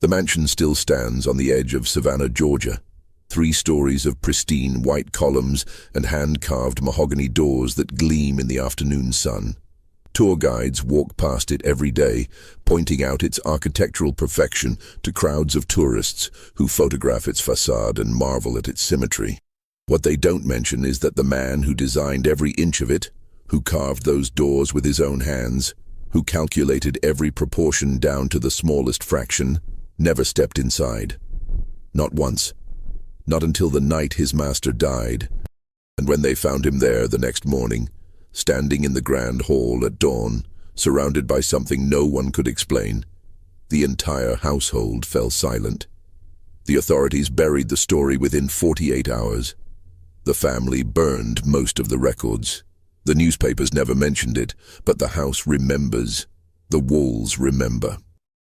The mansion still stands on the edge of Savannah, Georgia. 3 stories of pristine white columns and hand-carved mahogany doors that gleam in the afternoon sun. Tour guides walk past it every day, pointing out its architectural perfection to crowds of tourists who photograph its facade and marvel at its symmetry. What they don't mention is that the man who designed every inch of it, who carved those doors with his own hands, who calculated every proportion down to the smallest fraction, never stepped inside. Not once. Not until the night his master died. And when they found him there the next morning, standing in the grand hall at dawn, surrounded by something no one could explain, the entire household fell silent. The authorities buried the story within 48 hours. The family burned most of the records. The newspapers never mentioned it, but the house remembers. The walls remember.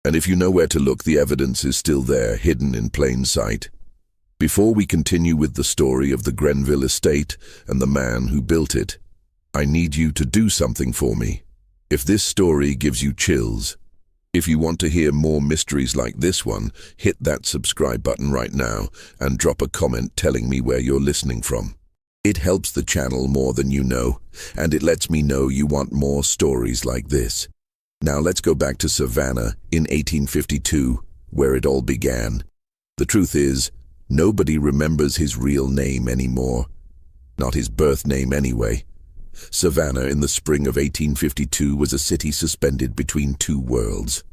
And if you know where to look, the evidence is still there, hidden in plain sight. Before we continue with the story of the Grenville estate and the man who built it, I need you to do something for me. If this story gives you chills, if you want to hear more mysteries like this one, hit that subscribe button right now and drop a comment telling me where you're listening from. It helps the channel more than you know, and it lets me know you want more stories like this. Now let's go back to Savannah in 1852, where it all began. The truth is, nobody remembers his real name anymore. Not his birth name anyway. Savannah in the spring of 1852 was a city suspended between 2 worlds.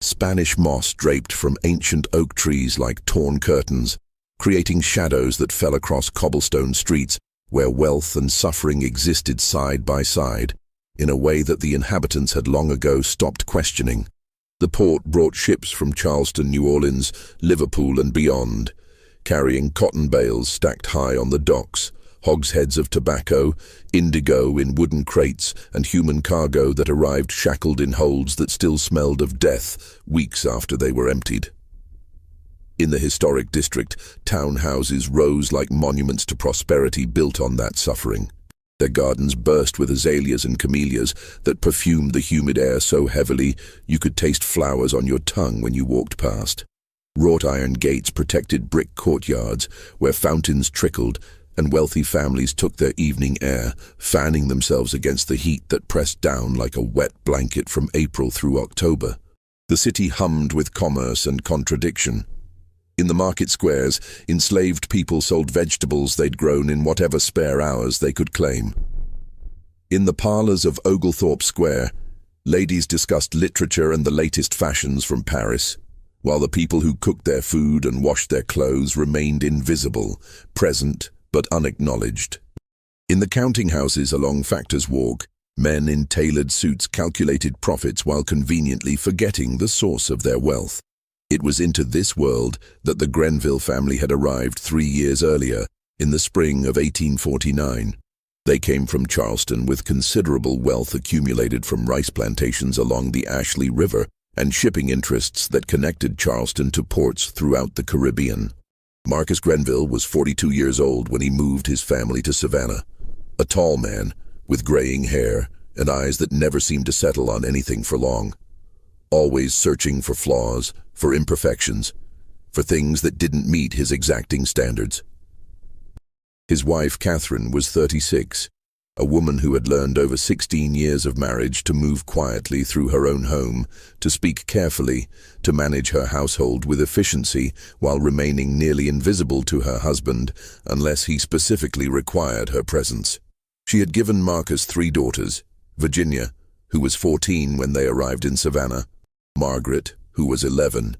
Spanish moss draped from ancient oak trees like torn curtains, creating shadows that fell across cobblestone streets where wealth and suffering existed side by side, in a way that the inhabitants had long ago stopped questioning. The port brought ships from Charleston, New Orleans, Liverpool and beyond, carrying cotton bales stacked high on the docks, hogsheads of tobacco, indigo in wooden crates, and human cargo that arrived shackled in holds that still smelled of death weeks after they were emptied. In the historic district, townhouses rose like monuments to prosperity built on that suffering. Their gardens burst with azaleas and camellias that perfumed the humid air so heavily you could taste flowers on your tongue when you walked past. Wrought iron gates protected brick courtyards where fountains trickled, and wealthy families took their evening air, fanning themselves against the heat that pressed down like a wet blanket from April through October. The city hummed with commerce and contradiction. In the market squares, enslaved people sold vegetables they'd grown in whatever spare hours they could claim. In the parlors of Oglethorpe Square, ladies discussed literature and the latest fashions from Paris, while the people who cooked their food and washed their clothes remained invisible, present but unacknowledged. In the counting houses along Factor's Walk, men in tailored suits calculated profits while conveniently forgetting the source of their wealth. It was into this world that the Grenville family had arrived 3 years earlier, in the spring of 1849. They came from Charleston with considerable wealth accumulated from rice plantations along the Ashley River and shipping interests that connected Charleston to ports throughout the Caribbean. Marcus Grenville was 42 years old when he moved his family to Savannah, a tall man with graying hair and eyes that never seemed to settle on anything for long, always searching for flaws, for imperfections, for things that didn't meet his exacting standards. His wife, Catherine, was 36, a woman who had learned over 16 years of marriage to move quietly through her own home, to speak carefully, to manage her household with efficiency while remaining nearly invisible to her husband unless he specifically required her presence. She had given Marcus 3 daughters, Virginia, who was 14 when they arrived in Savannah, Margaret, who was 11,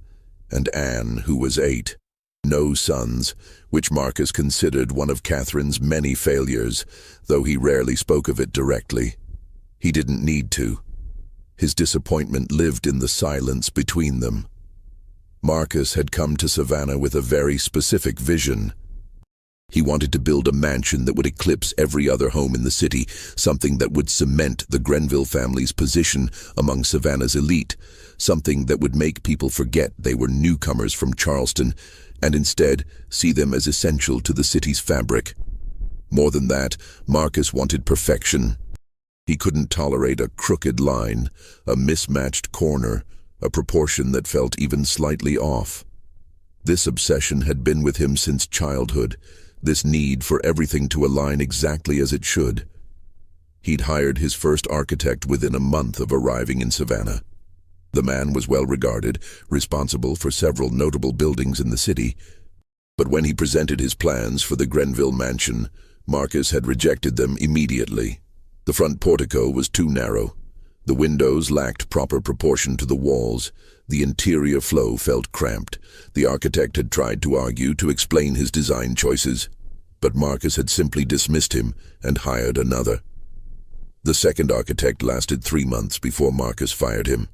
and Anne, who was 8. No sons, which Marcus considered one of Catherine's many failures, though he rarely spoke of it directly. He didn't need to. His disappointment lived in the silence between them. Marcus had come to Savannah with a very specific vision. He wanted to build a mansion that would eclipse every other home in the city, something that would cement the Grenville family's position among Savannah's elite, something that would make people forget they were newcomers from Charleston and instead see them as essential to the city's fabric. More than that, Marcus wanted perfection. He couldn't tolerate a crooked line, a mismatched corner, a proportion that felt even slightly off. This obsession had been with him since childhood, this need for everything to align exactly as it should. He'd hired his first architect within a month of arriving in Savannah. The man was well regarded, responsible for several notable buildings in the city. But when he presented his plans for the Grenville mansion, Marcus had rejected them immediately. The front portico was too narrow. The windows lacked proper proportion to the walls. The interior flow felt cramped. The architect had tried to argue to explain his design choices, but Marcus had simply dismissed him and hired another. The second architect lasted 3 months before Marcus fired him.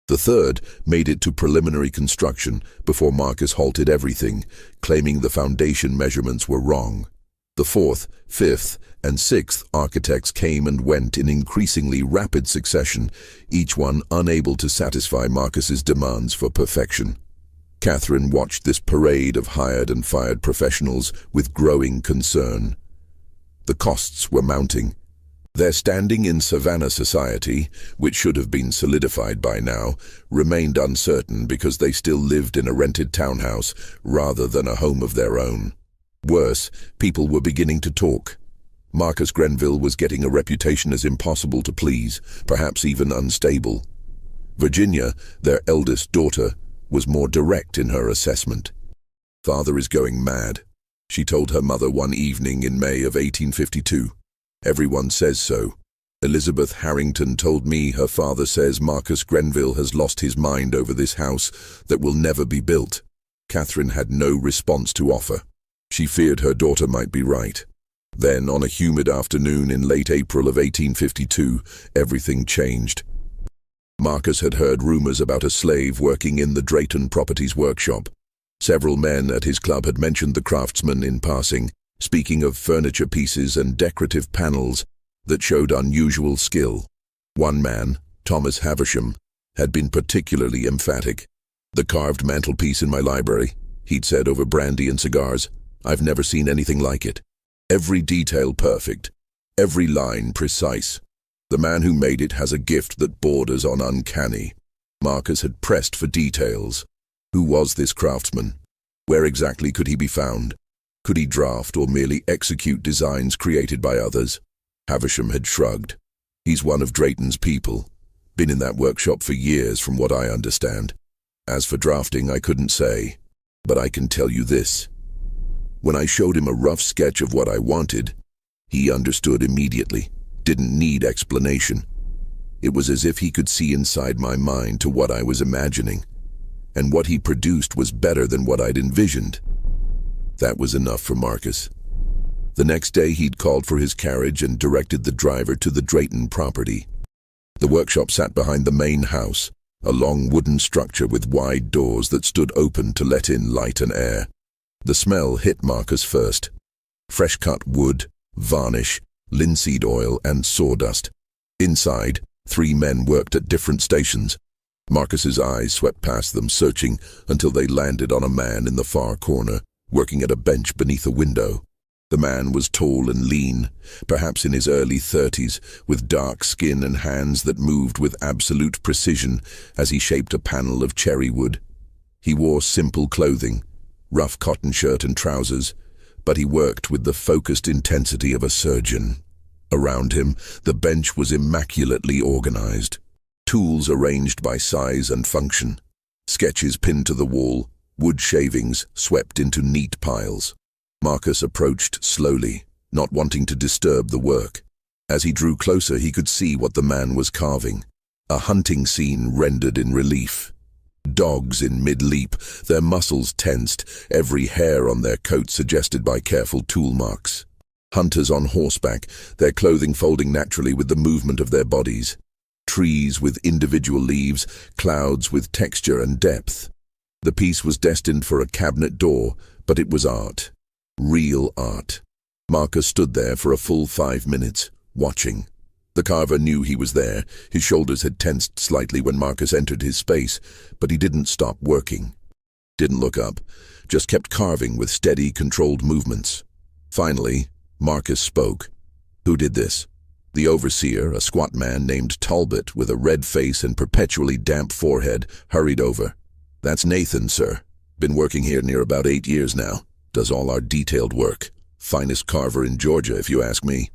The third made it to preliminary construction before Marcus halted everything, claiming the foundation measurements were wrong. The fourth, fifth, and sixth architects came and went in increasingly rapid succession, each one unable to satisfy Marcus's demands for perfection. Catherine watched this parade of hired and fired professionals with growing concern. The costs were mounting. Their standing in Savannah society, which should have been solidified by now, remained uncertain because they still lived in a rented townhouse rather than a home of their own. Worse, people were beginning to talk. Marcus Grenville was getting a reputation as impossible to please, perhaps even unstable. Virginia, their eldest daughter, was more direct in her assessment. "Father is going mad," she told her mother one evening in May of 1852. "Everyone says so. Elizabeth Harrington told me her father says Marcus Grenville has lost his mind over this house that will never be built." Catherine had no response to offer. She feared her daughter might be right. Then, on a humid afternoon in late April of 1852, everything changed. Marcus had heard rumors about a slave working in the Drayton Properties workshop. Several men at his club had mentioned the craftsman in passing, speaking of furniture pieces and decorative panels that showed unusual skill. One man, Thomas Havisham, had been particularly emphatic. "The carved mantelpiece in my library," he'd said over brandy and cigars. "I've never seen anything like it. Every detail perfect, every line precise. The man who made it has a gift that borders on uncanny." Marcus had pressed for details. Who was this craftsman? Where exactly could he be found? Could he draft or merely execute designs created by others? Havisham had shrugged. "He's one of Drayton's people. Been in that workshop for years, from what I understand. As for drafting, I couldn't say. But I can tell you this. When I showed him a rough sketch of what I wanted, he understood immediately, didn't need explanation. It was as if he could see inside my mind to what I was imagining, and what he produced was better than what I'd envisioned." That was enough for Marcus. The next day he'd called for his carriage and directed the driver to the Drayton property. The workshop sat behind the main house, a long wooden structure with wide doors that stood open to let in light and air. The smell hit Marcus first. Fresh-cut wood, varnish, linseed oil, and sawdust. Inside, 3 men worked at different stations. Marcus's eyes swept past them, searching until they landed on a man in the far corner, working at a bench beneath a window. The man was tall and lean, perhaps in his early 30s, with dark skin and hands that moved with absolute precision as he shaped a panel of cherry wood. He wore simple clothing, rough cotton shirt and trousers, but he worked with the focused intensity of a surgeon. Around him, the bench was immaculately organized. Tools arranged by size and function. Sketches pinned to the wall, wood shavings swept into neat piles. Marcus approached slowly, not wanting to disturb the work. As he drew closer, he could see what the man was carving. A hunting scene rendered in relief. Dogs in mid-leap, their muscles tensed, every hair on their coat suggested by careful tool marks. Hunters on horseback, their clothing folding naturally with the movement of their bodies. Trees with individual leaves, clouds with texture and depth. The piece was destined for a cabinet door, but it was art. Real art. Marcus stood there for a full 5 minutes, watching. The carver knew he was there. His shoulders had tensed slightly when Marcus entered his space, but he didn't stop working. Didn't look up, just kept carving with steady, controlled movements. Finally, Marcus spoke. "Who did this?" The overseer, a squat man named Talbot with a red face and perpetually damp forehead, hurried over. "That's Nathan, sir. Been working here near about 8 years now. Does all our detailed work. Finest carver in Georgia, if you ask me."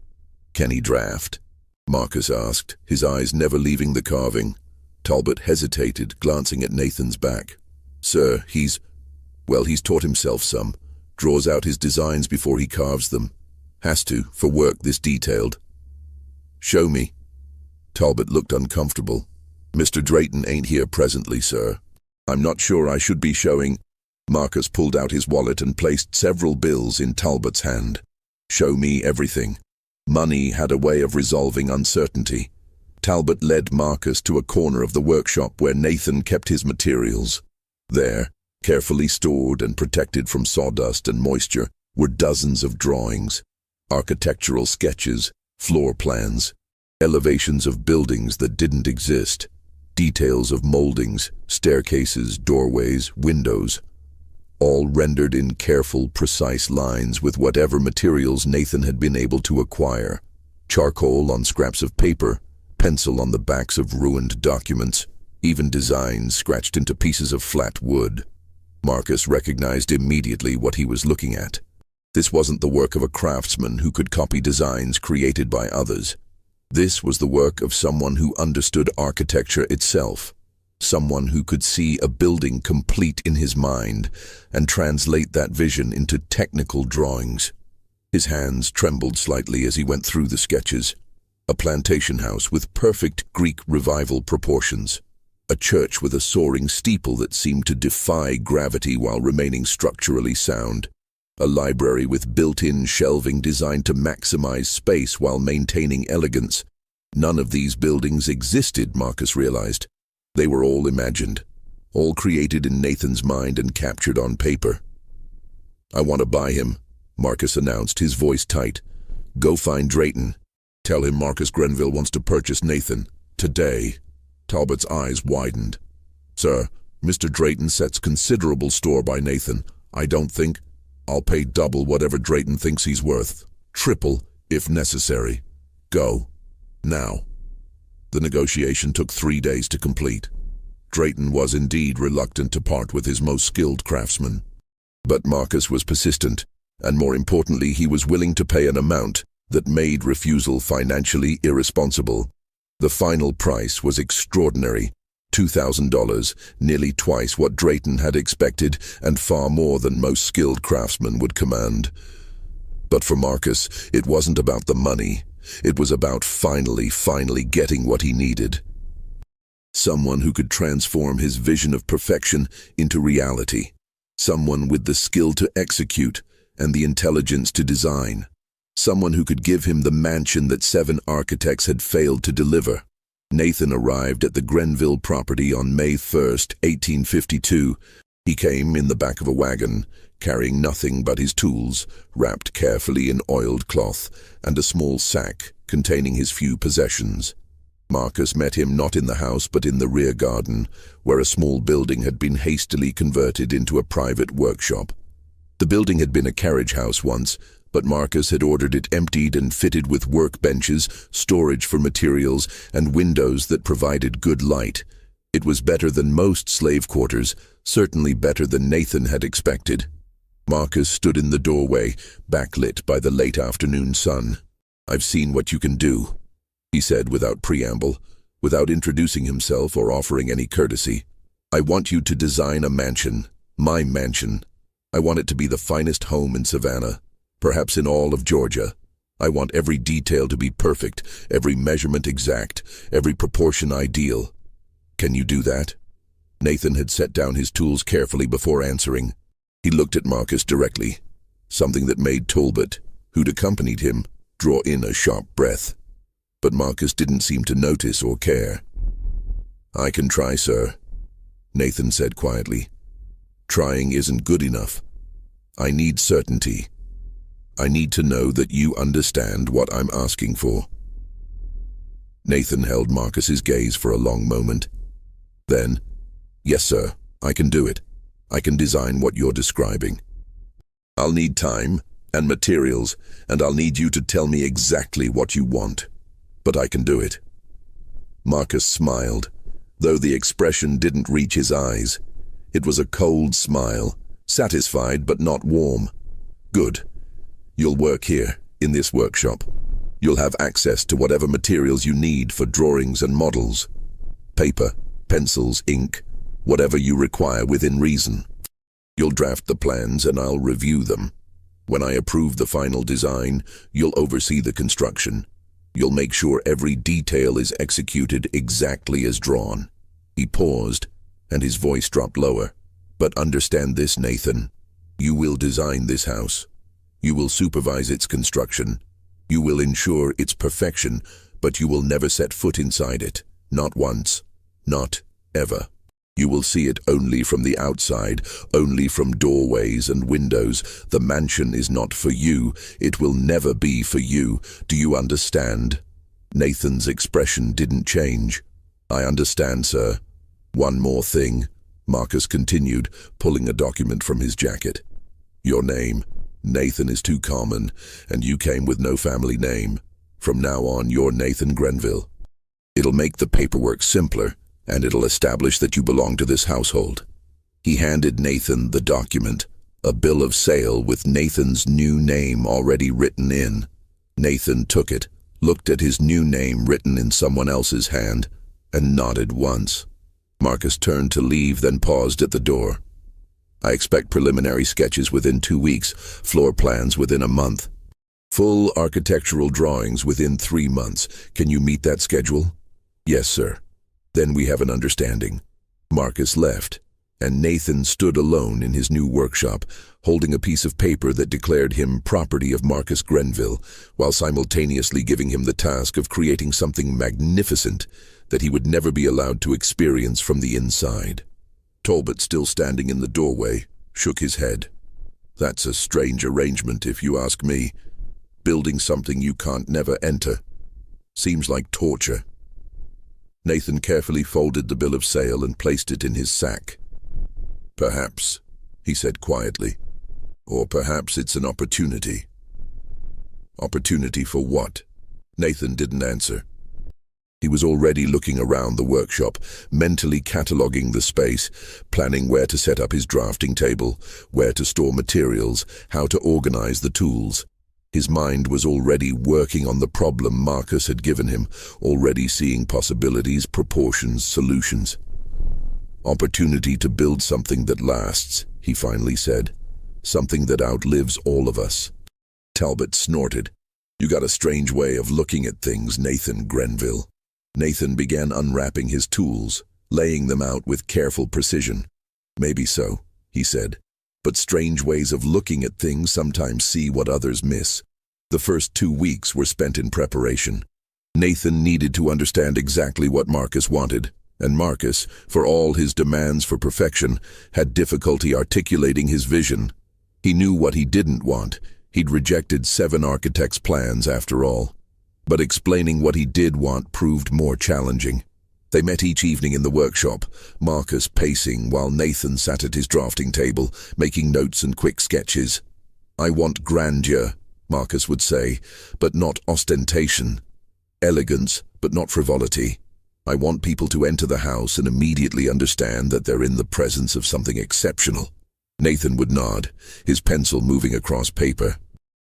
"Can he draft?" Marcus asked, his eyes never leaving the carving. Talbot hesitated, glancing at Nathan's back. "Sir, he's taught himself some. Draws out his designs before he carves them. Has to, for work this detailed." "Show me." Talbot looked uncomfortable. "Mr. Drayton ain't here presently, sir. I'm not sure I should be showing." Marcus pulled out his wallet and placed several bills in Talbot's hand. "Show me everything." Money had a way of resolving uncertainty. Talbot led Marcus to a corner of the workshop where Nathan kept his materials. There, carefully stored and protected from sawdust and moisture, were dozens of drawings, architectural sketches, floor plans, elevations of buildings that didn't exist, details of moldings, staircases, doorways, windows, all rendered in careful, precise lines with whatever materials Nathan had been able to acquire. Charcoal on scraps of paper, pencil on the backs of ruined documents, even designs scratched into pieces of flat wood. Marcus recognized immediately what he was looking at. This wasn't the work of a craftsman who could copy designs created by others. This was the work of someone who understood architecture itself, someone who could see a building complete in his mind and translate that vision into technical drawings. His hands trembled slightly as he went through the sketches. A plantation house with perfect Greek revival proportions. A church with a soaring steeple that seemed to defy gravity while remaining structurally sound. A library with built-in shelving designed to maximize space while maintaining elegance. None of these buildings existed, Marcus realized. They were all imagined, all created in Nathan's mind and captured on paper. "I want to buy him," Marcus announced, his voice tight. "Go find Drayton. Tell him Marcus Grenville wants to purchase Nathan. Today." Talbot's eyes widened. "Sir, Mr. Drayton sets considerable store by Nathan. I don't think. I'll pay double whatever Drayton thinks he's worth. Triple, if necessary. Go. Now." The negotiation took 3 days to complete. Drayton was indeed reluctant to part with his most skilled craftsman. But Marcus was persistent, and more importantly, he was willing to pay an amount that made refusal financially irresponsible. The final price was extraordinary, $2,000, nearly twice what Drayton had expected and far more than most skilled craftsmen would command. But for Marcus, it wasn't about the money. It was about finally getting what he needed. Someone who could transform his vision of perfection into reality. Someone with the skill to execute and the intelligence to design. Someone who could give him the mansion that 7 architects had failed to deliver. Nathan arrived at the Grenville property on May 1st, 1852. He came in the back of a wagon, carrying nothing but his tools, wrapped carefully in oiled cloth, and a small sack containing his few possessions. Marcus met him not in the house but in the rear garden, where a small building had been hastily converted into a private workshop. The building had been a carriage house once, but Marcus had ordered it emptied and fitted with workbenches, storage for materials, and windows that provided good light. It was better than most slave quarters, certainly better than Nathan had expected. Marcus stood in the doorway, backlit by the late afternoon sun. "I've seen what you can do," he said without preamble, without introducing himself or offering any courtesy. "I want you to design a mansion, my mansion. I want it to be the finest home in Savannah, perhaps in all of Georgia. I want every detail to be perfect, every measurement exact, every proportion ideal. Can you do that?" Nathan had set down his tools carefully before answering. He looked at Marcus directly, something that made Talbot, who'd accompanied him, draw in a sharp breath. But Marcus didn't seem to notice or care. "I can try, sir," Nathan said quietly. "Trying isn't good enough. I need certainty. I need to know that you understand what I'm asking for." Nathan held Marcus's gaze for a long moment. Then, "Yes, sir, I can do it. I can design what you're describing. I'll need time and materials, and I'll need you to tell me exactly what you want." but I can do it." Marcus smiled, though the expression didn't reach his eyes. It was a cold smile, satisfied but not warm. "Good. You'll work here, in this workshop. You'll have access to whatever materials you need for drawings and models. Paper, pencils, ink, whatever you require within reason. You'll draft the plans and I'll review them. When I approve the final design, you'll oversee the construction. You'll make sure every detail is executed exactly as drawn." He paused, and his voice dropped lower. "But understand this, Nathan. You will design this house. You will supervise its construction. You will ensure its perfection, but you will never set foot inside it. Not once. Not ever. You will see it only from the outside, only from doorways and windows. The mansion is not for you. It will never be for you. Do you understand?" Nathan's expression didn't change. "I understand, sir. One more thing," Marcus continued, pulling a document from his jacket. "Your name. Nathan is too common, and you came with no family name. From now on, you're Nathan Grenville. It'll make the paperwork simpler, and it'll establish that you belong to this household." He handed Nathan the document, a bill of sale with Nathan's new name already written in. Nathan took it, looked at his new name written in someone else's hand, and nodded once. Marcus turned to leave, then paused at the door. "I expect preliminary sketches within 2 weeks, floor plans within a month. Full architectural drawings within 3 months. Can you meet that schedule?" "Yes, sir." "Then we have an understanding." Marcus left, and Nathan stood alone in his new workshop, holding a piece of paper that declared him property of Marcus Grenville, while simultaneously giving him the task of creating something magnificent that he would never be allowed to experience from the inside. Talbot, still standing in the doorway, shook his head. "That's a strange arrangement, if you ask me. Building something you can't never enter. Seems like torture." Nathan carefully folded the bill of sale and placed it in his sack. "Perhaps," he said quietly. "Or perhaps it's an opportunity." "Opportunity for what?" Nathan didn't answer. He was already looking around the workshop, mentally cataloguing the space, planning where to set up his drafting table, where to store materials, how to organize the tools. His mind was already working on the problem Marcus had given him, already seeing possibilities, proportions, solutions. "Opportunity to build something that lasts," he finally said. "Something that outlives all of us." Talbot snorted. "You got a strange way of looking at things, Nathan Grenville." Nathan began unwrapping his tools, laying them out with careful precision. "Maybe so," he said, "but strange ways of looking at things sometimes see what others miss." The first 2 weeks were spent in preparation. Nathan needed to understand exactly what Marcus wanted, and Marcus, for all his demands for perfection, had difficulty articulating his vision. He knew what he didn't want. He'd rejected 7 architects' plans after all. But explaining what he did want proved more challenging. They met each evening in the workshop, Marcus pacing while Nathan sat at his drafting table, making notes and quick sketches. "I want grandeur," Marcus would say, "but not ostentation. Elegance, but not frivolity. I want people to enter the house and immediately understand that they're in the presence of something exceptional." Nathan would nod, his pencil moving across paper.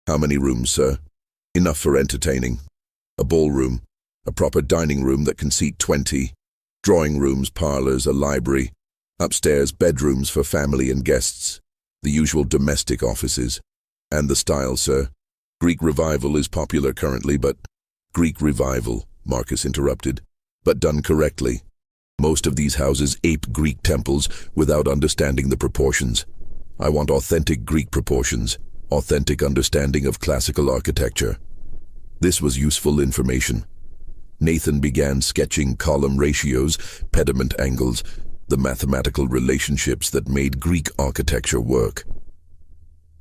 "How many rooms, sir?" "Enough for entertaining. A ballroom, a proper dining room that can seat 20, drawing rooms, parlors, a library, upstairs bedrooms for family and guests, the usual domestic offices." "And the style, sir?" "Greek Revival is popular currently, but—" "Greek Revival," Marcus interrupted, "but done correctly. Most of these houses ape Greek temples without understanding the proportions. I want authentic Greek proportions, authentic understanding of classical architecture." This was useful information. Nathan began sketching column ratios, pediment angles, the mathematical relationships that made Greek architecture work.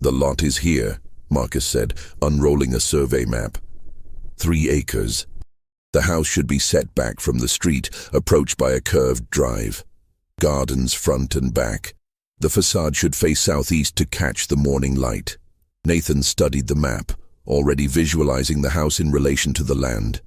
"The lot is here," Marcus said, unrolling a survey map. 3 acres. The house should be set back from the street, approached by a curved drive. Gardens front and back. The facade should face southeast to catch the morning light. Nathan studied the map, already visualizing the house in relation to the land.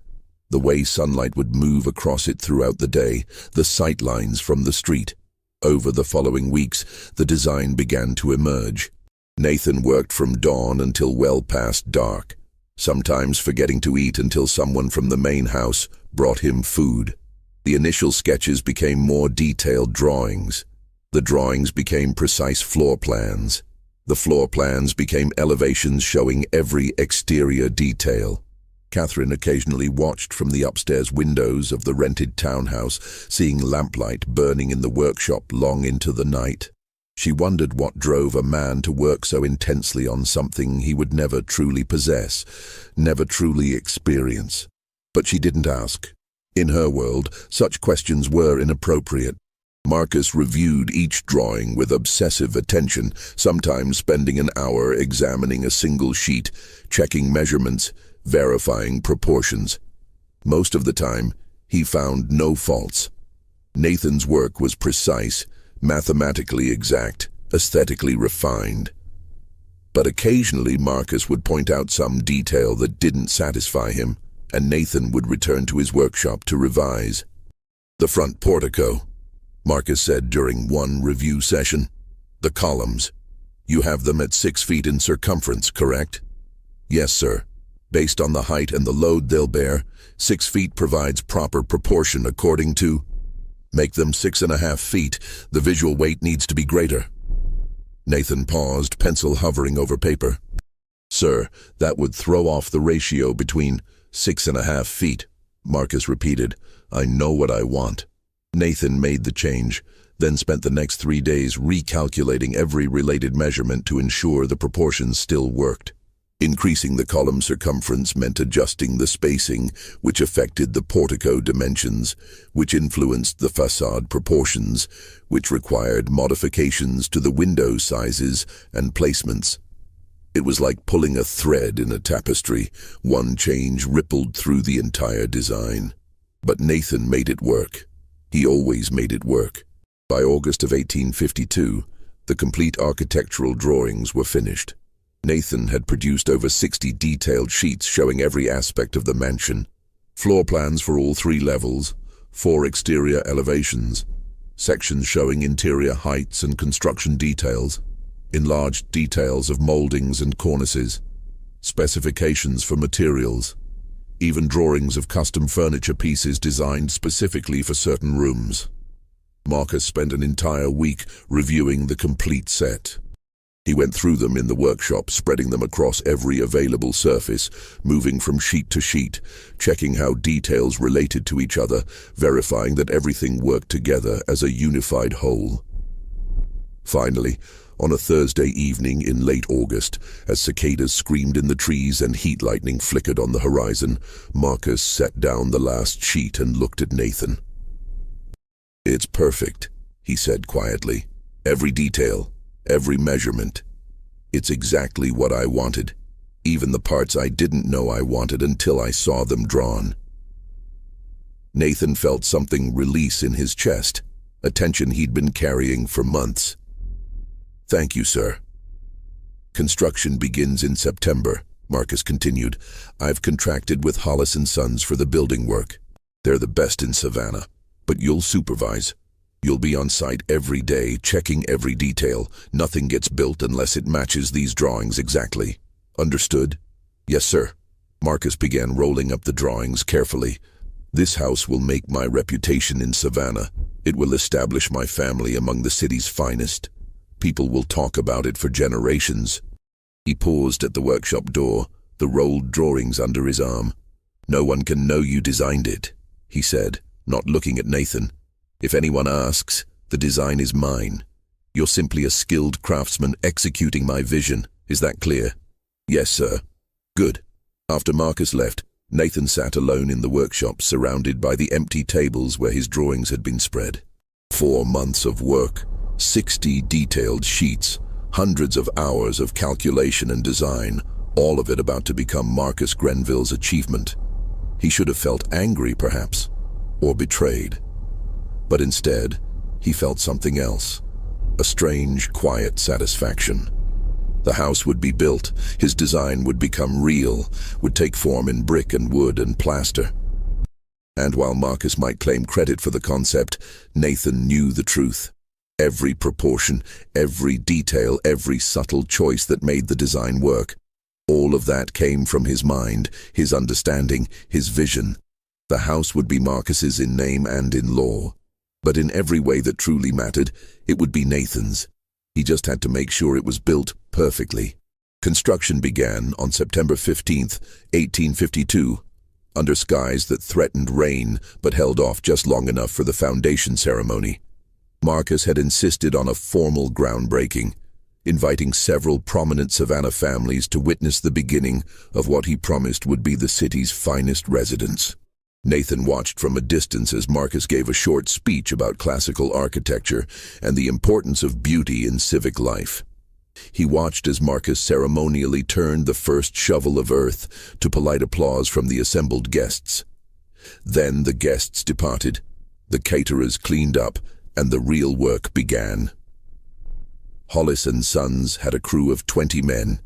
The way sunlight would move across it throughout the day, the sight lines from the street. Over the following weeks, the design began to emerge. Nathan worked from dawn until well past dark, sometimes forgetting to eat until someone from the main house brought him food. The initial sketches became more detailed drawings. The drawings became precise floor plans. The floor plans became elevations showing every exterior detail. Catherine occasionally watched from the upstairs windows of the rented townhouse, seeing lamplight burning in the workshop long into the night. She wondered what drove a man to work so intensely on something he would never truly possess, never truly experience. But she didn't ask. In her world, such questions were inappropriate. Marcus reviewed each drawing with obsessive attention, sometimes spending an hour examining a single sheet, checking measurements, verifying proportions. Most of the time, he found no faults. Nathan's work was precise, mathematically exact, aesthetically refined. But occasionally Marcus would point out some detail that didn't satisfy him, and Nathan would return to his workshop to revise. "The front portico," Marcus said during one review session. "The columns. You have them at 6 feet in circumference, correct?" "Yes, sir. Based on the height and the load they'll bear, 6 feet provides proper proportion according to—" "Make them 6.5 feet. The visual weight needs to be greater." Nathan paused, pencil hovering over paper. "Sir, that would throw off the ratio between 6.5 feet," Marcus repeated. "I know what I want." Nathan made the change, then spent the next 3 days recalculating every related measurement to ensure the proportions still worked. Increasing the column circumference meant adjusting the spacing, which affected the portico dimensions, which influenced the facade proportions, which required modifications to the window sizes and placements. It was like pulling a thread in a tapestry. One change rippled through the entire design. But Nathan made it work. He always made it work. By August of 1852, the complete architectural drawings were finished. Nathan had produced over 60 detailed sheets showing every aspect of the mansion. Floor plans for all 3 levels, 4 exterior elevations, sections showing interior heights and construction details, enlarged details of moldings and cornices, specifications for materials, even drawings of custom furniture pieces designed specifically for certain rooms. Marcus spent an entire week reviewing the complete set. He went through them in the workshop, spreading them across every available surface, moving from sheet to sheet, checking how details related to each other, verifying that everything worked together as a unified whole. Finally, on a Thursday evening in late August, as cicadas screamed in the trees and heat lightning flickered on the horizon, Marcus set down the last sheet and looked at Nathan. "It's perfect," he said quietly. "Every detail. Every measurement. It's exactly what I wanted, even the parts I didn't know I wanted until I saw them drawn." Nathan felt something release in his chest, a tension he'd been carrying for months. "Thank you, sir." "Construction begins in September," Marcus continued. "I've contracted with Hollis & Sons for the building work. They're the best in Savannah, but you'll supervise. You'll be on site every day, checking every detail. Nothing gets built unless it matches these drawings exactly. Understood?" "Yes, sir." Marcus began rolling up the drawings carefully. "This house will make my reputation in Savannah. It will establish my family among the city's finest. People will talk about it for generations." He paused at the workshop door, the rolled drawings under his arm. "No one can know you designed it," he said, not looking at Nathan. "If anyone asks, the design is mine. You're simply a skilled craftsman executing my vision. Is that clear?" "Yes, sir." "Good." After Marcus left, Nathan sat alone in the workshop, surrounded by the empty tables where his drawings had been spread. 4 months of work, 60 detailed sheets, hundreds of hours of calculation and design, all of it about to become Marcus Grenville's achievement. He should have felt angry, perhaps, or betrayed. But instead, he felt something else, a strange, quiet satisfaction. The house would be built, his design would become real, would take form in brick and wood and plaster. And while Marcus might claim credit for the concept, Nathan knew the truth. Every proportion, every detail, every subtle choice that made the design work. All of that came from his mind, his understanding, his vision. The house would be Marcus's in name and in law. But in every way that truly mattered, it would be Nathan's. He just had to make sure it was built perfectly. Construction began on September 15th, 1852, under skies that threatened rain but held off just long enough for the foundation ceremony. Marcus had insisted on a formal groundbreaking, inviting several prominent Savannah families to witness the beginning of what he promised would be the city's finest residence. Nathan watched from a distance as Marcus gave a short speech about classical architecture and the importance of beauty in civic life. He watched as Marcus ceremonially turned the first shovel of earth to polite applause from the assembled guests. Then the guests departed, the caterers cleaned up, and the real work began. Hollis and Sons had a crew of 20 men.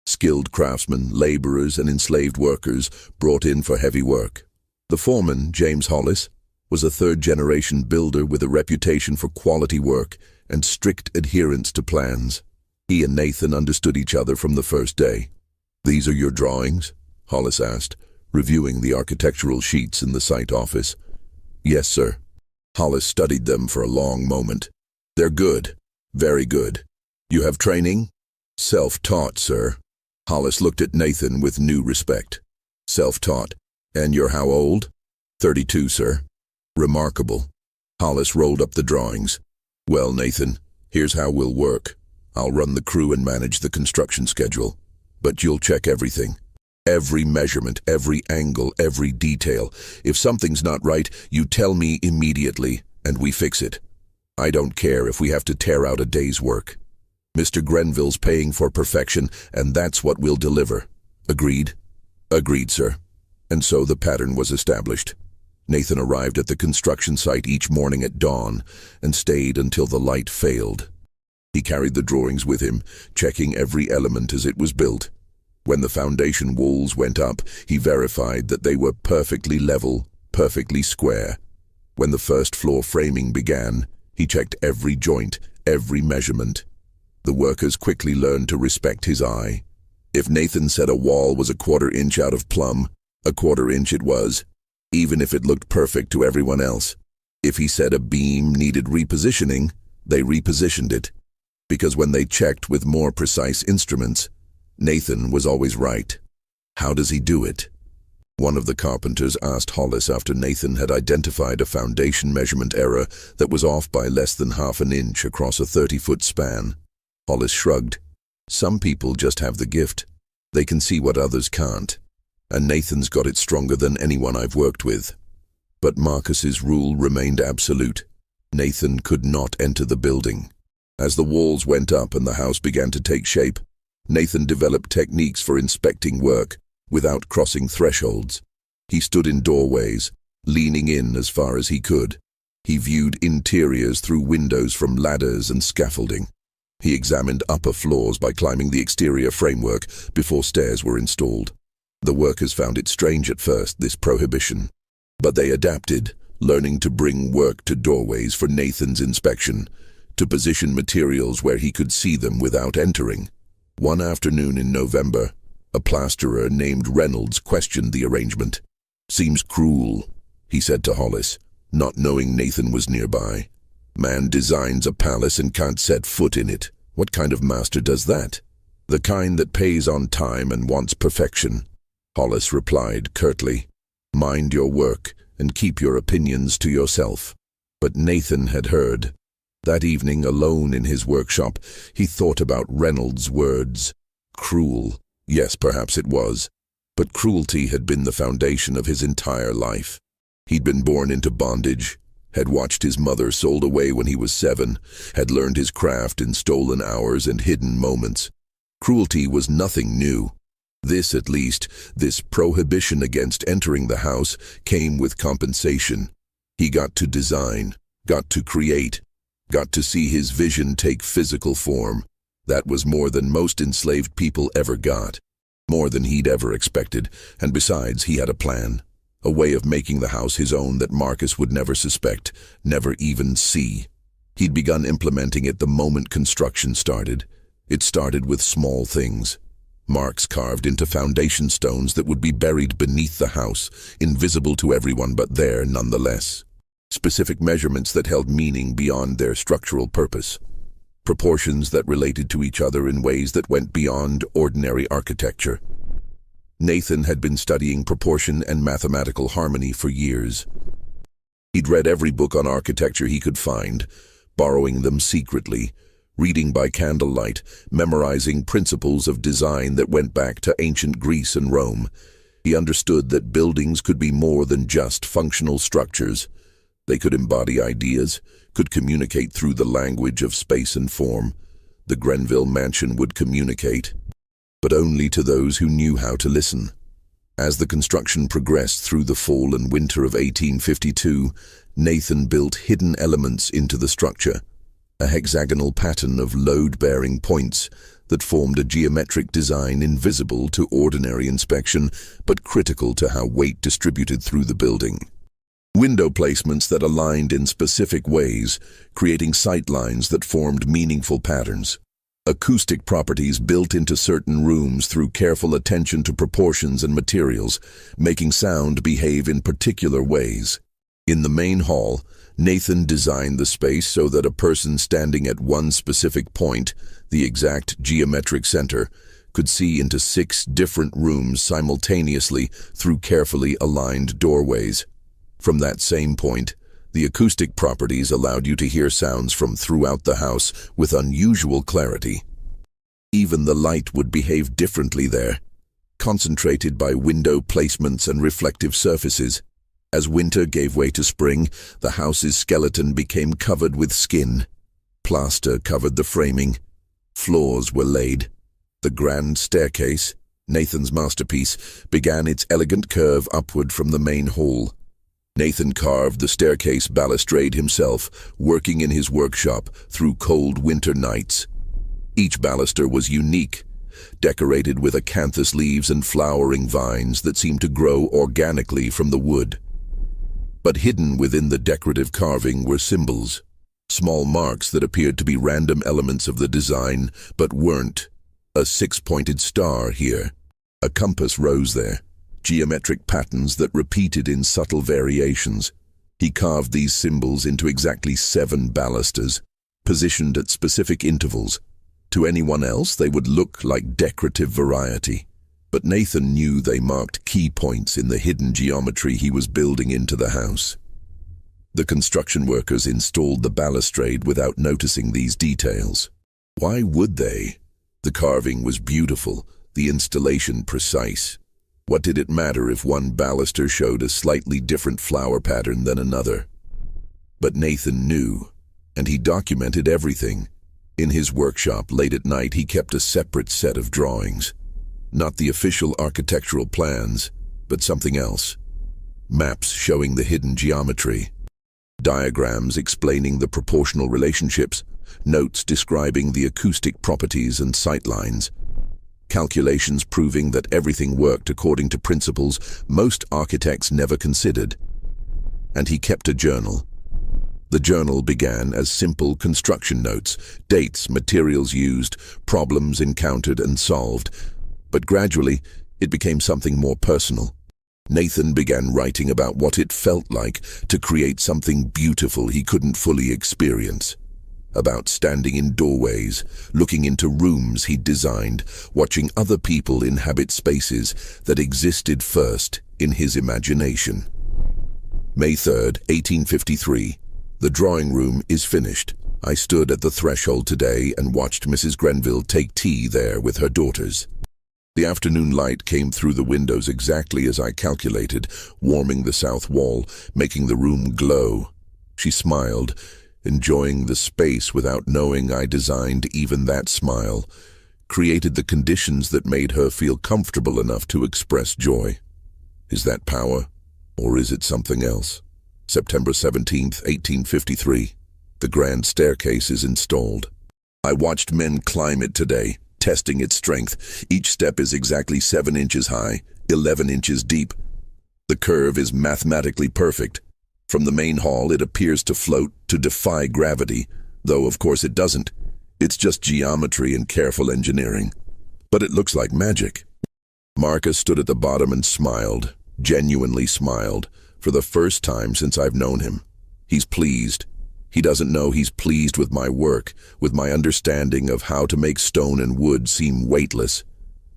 Skilled craftsmen, laborers, and enslaved workers brought in for heavy work. The foreman, James Hollis, was a third-generation builder with a reputation for quality work and strict adherence to plans. He and Nathan understood each other from the first day. "These are your drawings?" Hollis asked, reviewing the architectural sheets in the site office. "Yes, sir." Hollis studied them for a long moment. "They're good. Very good. You have training?" "Self-taught, sir." Hollis looked at Nathan with new respect. "Self-taught. And you're how old?" 32, sir." "Remarkable." Hollis rolled up the drawings. "Well, Nathan, here's how we'll work. I'll run the crew and manage the construction schedule. But you'll check everything. Every measurement, every angle, every detail. If something's not right, you tell me immediately, and we fix it. I don't care if we have to tear out a day's work. Mr. Grenville's paying for perfection, and that's what we'll deliver. Agreed?" "Agreed, sir." And so the pattern was established. Nathan arrived at the construction site each morning at dawn and stayed until the light failed. He carried the drawings with him, checking every element as it was built. When the foundation walls went up, he verified that they were perfectly level, perfectly square. When the first floor framing began, he checked every joint, every measurement. The workers quickly learned to respect his eye. If Nathan said a wall was a 1/4 inch out of plumb, a 1/4 inch it was, even if it looked perfect to everyone else. If he said a beam needed repositioning, they repositioned it. Because when they checked with more precise instruments, Nathan was always right. "How does he do it?" One of the carpenters asked Hollis after Nathan had identified a foundation measurement error that was off by less than half an inch across a 30-foot span. Hollis shrugged. "Some people just have the gift. They can see what others can't. And Nathan's got it stronger than anyone I've worked with." But Marcus's rule remained absolute. Nathan could not enter the building. As the walls went up and the house began to take shape, Nathan developed techniques for inspecting work without crossing thresholds. He stood in doorways, leaning in as far as he could. He viewed interiors through windows from ladders and scaffolding. He examined upper floors by climbing the exterior framework before stairs were installed. The workers found it strange at first, this prohibition. But they adapted, learning to bring work to doorways for Nathan's inspection, to position materials where he could see them without entering. One afternoon in November, a plasterer named Reynolds questioned the arrangement. "Seems cruel," he said to Hollis, not knowing Nathan was nearby. "Man designs a palace and can't set foot in it. What kind of master does that?" "The kind that pays on time and wants perfection," Hollis replied curtly. "Mind your work and keep your opinions to yourself." But Nathan had heard. That evening, alone in his workshop, he thought about Reynolds' words. Cruel. Yes, perhaps it was. But cruelty had been the foundation of his entire life. He'd been born into bondage, had watched his mother sold away when he was 7, had learned his craft in stolen hours and hidden moments. Cruelty was nothing new. This, at least, this prohibition against entering the house, came with compensation. He got to design, got to create, got to see his vision take physical form. That was more than most enslaved people ever got. More than he'd ever expected, and besides, he had a plan. a way of making the house his own that Marcus would never suspect, never even see. He'd begun implementing it the moment construction started. It started with small things. Marks carved into foundation stones that would be buried beneath the house, invisible to everyone but there nonetheless. Specific measurements that held meaning beyond their structural purpose. Proportions that related to each other in ways that went beyond ordinary architecture. Nathan had been studying proportion and mathematical harmony for years. He'd read every book on architecture he could find, borrowing them secretly, reading by candlelight, memorizing principles of design that went back to ancient Greece and Rome. He understood that buildings could be more than just functional structures. They could embody ideas, could communicate through the language of space and form. The Grenville mansion would communicate, but only to those who knew how to listen. As the construction progressed through the fall and winter of 1852, Nathan built hidden elements into the structure, a hexagonal pattern of load-bearing points that formed a geometric design invisible to ordinary inspection, but critical to how weight distributed through the building. Window placements that aligned in specific ways, creating sight lines that formed meaningful patterns. Acoustic properties built into certain rooms through careful attention to proportions and materials, making sound behave in particular ways. In the main hall, Nathan designed the space so that a person standing at one specific point, the exact geometric center, could see into 6 different rooms simultaneously through carefully aligned doorways. From that same point, the acoustic properties allowed you to hear sounds from throughout the house with unusual clarity. Even the light would behave differently there, concentrated by window placements and reflective surfaces. As winter gave way to spring, the house's skeleton became covered with skin. Plaster covered the framing. Floors were laid. The grand staircase, Nathan's masterpiece, began its elegant curve upward from the main hall. Nathan carved the staircase balustrade himself, working in his workshop through cold winter nights. Each baluster was unique, decorated with acanthus leaves and flowering vines that seemed to grow organically from the wood. But hidden within the decorative carving were symbols, small marks that appeared to be random elements of the design, but weren't. A 6-pointed star here. A compass rose there. Geometric patterns that repeated in subtle variations. He carved these symbols into exactly 7 balusters, positioned at specific intervals. To anyone else, they would look like decorative variety. But Nathan knew they marked key points in the hidden geometry he was building into the house. The construction workers installed the balustrade without noticing these details. Why would they? The carving was beautiful, the installation precise. What did it matter if one baluster showed a slightly different flower pattern than another? But Nathan knew, and he documented everything. In his workshop late at night, he kept a separate set of drawings. Not the official architectural plans, but something else. Maps showing the hidden geometry. Diagrams explaining the proportional relationships. Notes describing the acoustic properties and sightlines. Calculations proving that everything worked according to principles most architects never considered. And he kept a journal. The journal began as simple construction notes, dates, materials used, problems encountered and solved. But gradually, it became something more personal. Nathan began writing about what it felt like to create something beautiful he couldn't fully experience. About standing in doorways, looking into rooms he'd designed, watching other people inhabit spaces that existed first in his imagination. May 3rd, 1853. The drawing room is finished. I stood at the threshold today and watched Mrs. Grenville take tea there with her daughters. The afternoon light came through the windows exactly as I calculated, warming the south wall, making the room glow. She smiled, enjoying the space without knowing I designed even that smile, created the conditions that made her feel comfortable enough to express joy. Is that power, or is it something else? September 17th, 1853. The grand staircase is installed. I watched men climb it today, testing its strength. Each step is exactly 7 inches high, 11 inches deep. The curve is mathematically perfect. From the main hall, it appears to float, to defy gravity, though of course it doesn't. It's just geometry and careful engineering. But it looks like magic. Marcus stood at the bottom and smiled, genuinely smiled, for the first time since I've known him. He's pleased. He doesn't know he's pleased with my work, with my understanding of how to make stone and wood seem weightless.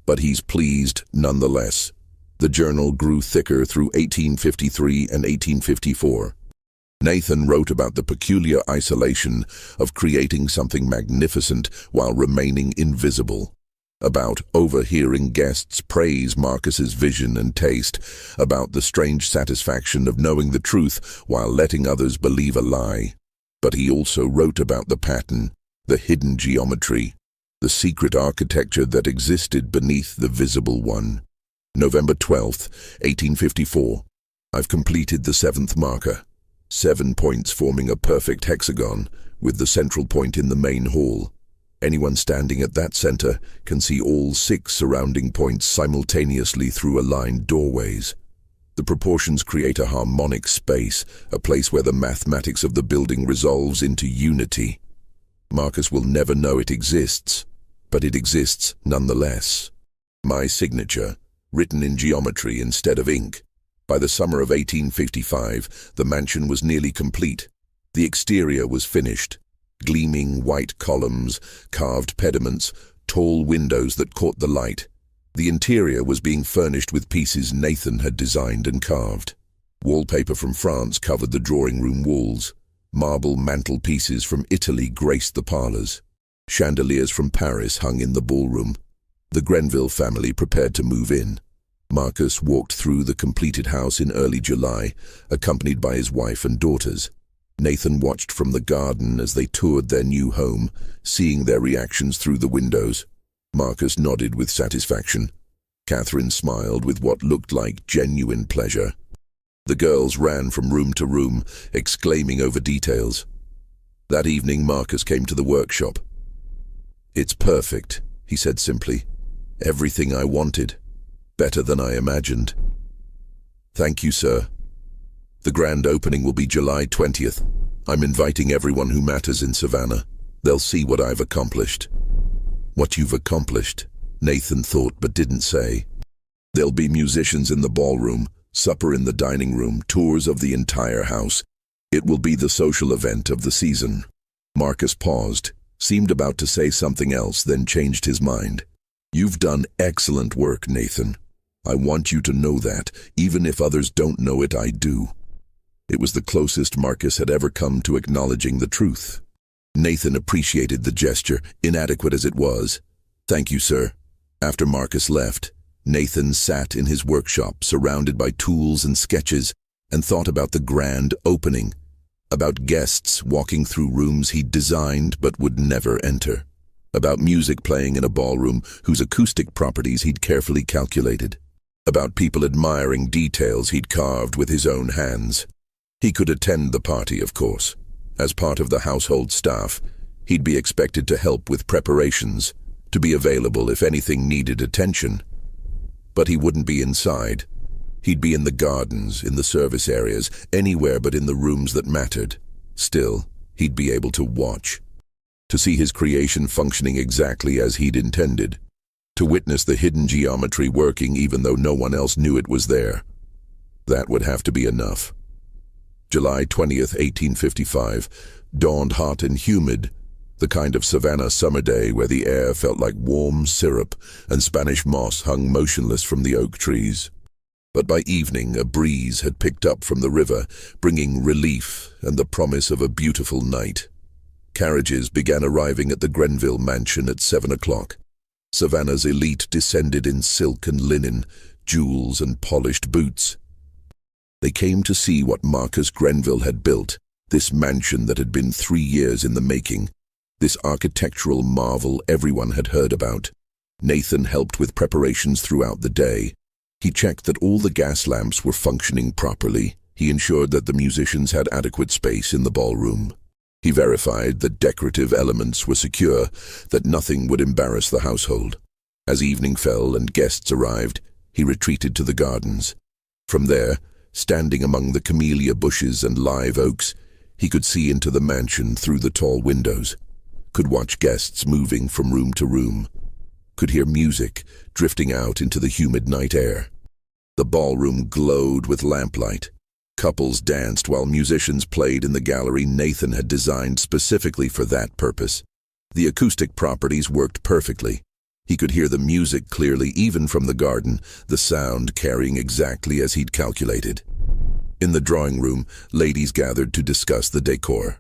But he's pleased nonetheless. The journal grew thicker through 1853 and 1854. Nathan wrote about the peculiar isolation of creating something magnificent while remaining invisible, about overhearing guests praise Marcus's vision and taste, about the strange satisfaction of knowing the truth while letting others believe a lie. But he also wrote about the pattern, the hidden geometry, the secret architecture that existed beneath the visible one. November 12th, 1854. I've completed the 7th marker. 7 points forming a perfect hexagon, with the central point in the main hall. Anyone standing at that center can see all 6 surrounding points simultaneously through aligned doorways. The proportions create a harmonic space, a place where the mathematics of the building resolves into unity. Marcus will never know it exists, but it exists nonetheless. My signature, written in geometry instead of ink. By the summer of 1855, the mansion was nearly complete. The exterior was finished. Gleaming white columns, carved pediments, tall windows that caught the light. The interior was being furnished with pieces Nathan had designed and carved. Wallpaper from France covered the drawing room walls. Marble mantelpieces from Italy graced the parlors. Chandeliers from Paris hung in the ballroom. The Grenville family prepared to move in. Marcus walked through the completed house in early July, accompanied by his wife and daughters. Nathan watched from the garden as they toured their new home, seeing their reactions through the windows. Marcus nodded with satisfaction. Catherine smiled with what looked like genuine pleasure. The girls ran from room to room, exclaiming over details. That evening, Marcus came to the workshop. "It's perfect," he said simply. "Everything I wanted. Better than I imagined." "Thank you, sir. The grand opening will be July 20th. I'm inviting everyone who matters in Savannah. They'll see what I've accomplished." "What you've accomplished," Nathan thought but didn't say. "There'll be musicians in the ballroom, supper in the dining room, tours of the entire house. It will be the social event of the season." Marcus paused, seemed about to say something else, then changed his mind. "You've done excellent work, Nathan. I want you to know that, even if others don't know it, I do." It was the closest Marcus had ever come to acknowledging the truth. Nathan appreciated the gesture, inadequate as it was. "Thank you, sir." After Marcus left, Nathan sat in his workshop, surrounded by tools and sketches, and thought about the grand opening, about guests walking through rooms he'd designed but would never enter, about music playing in a ballroom whose acoustic properties he'd carefully calculated, about people admiring details he'd carved with his own hands. He could attend the party, of course. As part of the household staff, he'd be expected to help with preparations, to be available if anything needed attention. But he wouldn't be inside. He'd be in the gardens, in the service areas, anywhere but in the rooms that mattered. Still, he'd be able to watch, to see his creation functioning exactly as he'd intended, to witness the hidden geometry working even though no one else knew it was there. That would have to be enough. July 20th, 1855, dawned hot and humid, the kind of Savannah summer day where the air felt like warm syrup and Spanish moss hung motionless from the oak trees. But by evening, a breeze had picked up from the river, bringing relief and the promise of a beautiful night. Carriages began arriving at the Grenville mansion at 7 o'clock. Savannah's elite descended in silk and linen, jewels and polished boots. They came to see what Marcus Grenville had built, this mansion that had been 3 years in the making, this architectural marvel everyone had heard about. Nathan helped with preparations throughout the day. He checked that all the gas lamps were functioning properly. He ensured that the musicians had adequate space in the ballroom. He verified that decorative elements were secure, that nothing would embarrass the household. As evening fell and guests arrived, he retreated to the gardens. From there, standing among the camellia bushes and live oaks, he could see into the mansion through the tall windows, could watch guests moving from room to room, could hear music drifting out into the humid night air. The ballroom glowed with lamplight. Couples danced while musicians played in the gallery Nathan had designed specifically for that purpose. The acoustic properties worked perfectly. He could hear the music clearly even from the garden, the sound carrying exactly as he'd calculated. In the drawing room, ladies gathered to discuss the decor.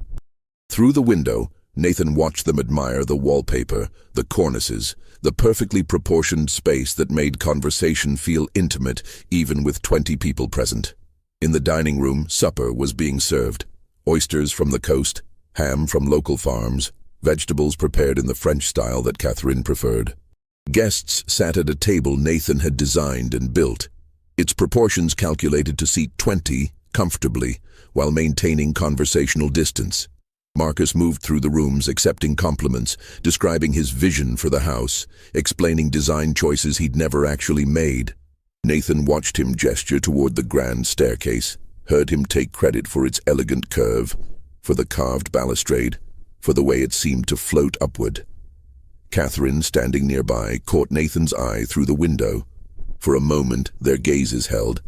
Through the window, Nathan watched them admire the wallpaper, the cornices, the perfectly proportioned space that made conversation feel intimate even with 20 people present. In the dining room, supper was being served. Oysters from the coast, ham from local farms, vegetables prepared in the French style that Catherine preferred. Guests sat at a table Nathan had designed and built, its proportions calculated to seat 20 comfortably while maintaining conversational distance. Marcus moved through the rooms accepting compliments, describing his vision for the house, explaining design choices he'd never actually made. Nathan watched him gesture toward the grand staircase, heard him take credit for its elegant curve, for the carved balustrade, for the way it seemed to float upward. Catherine, standing nearby, caught Nathan's eye through the window. For a moment, their gazes held.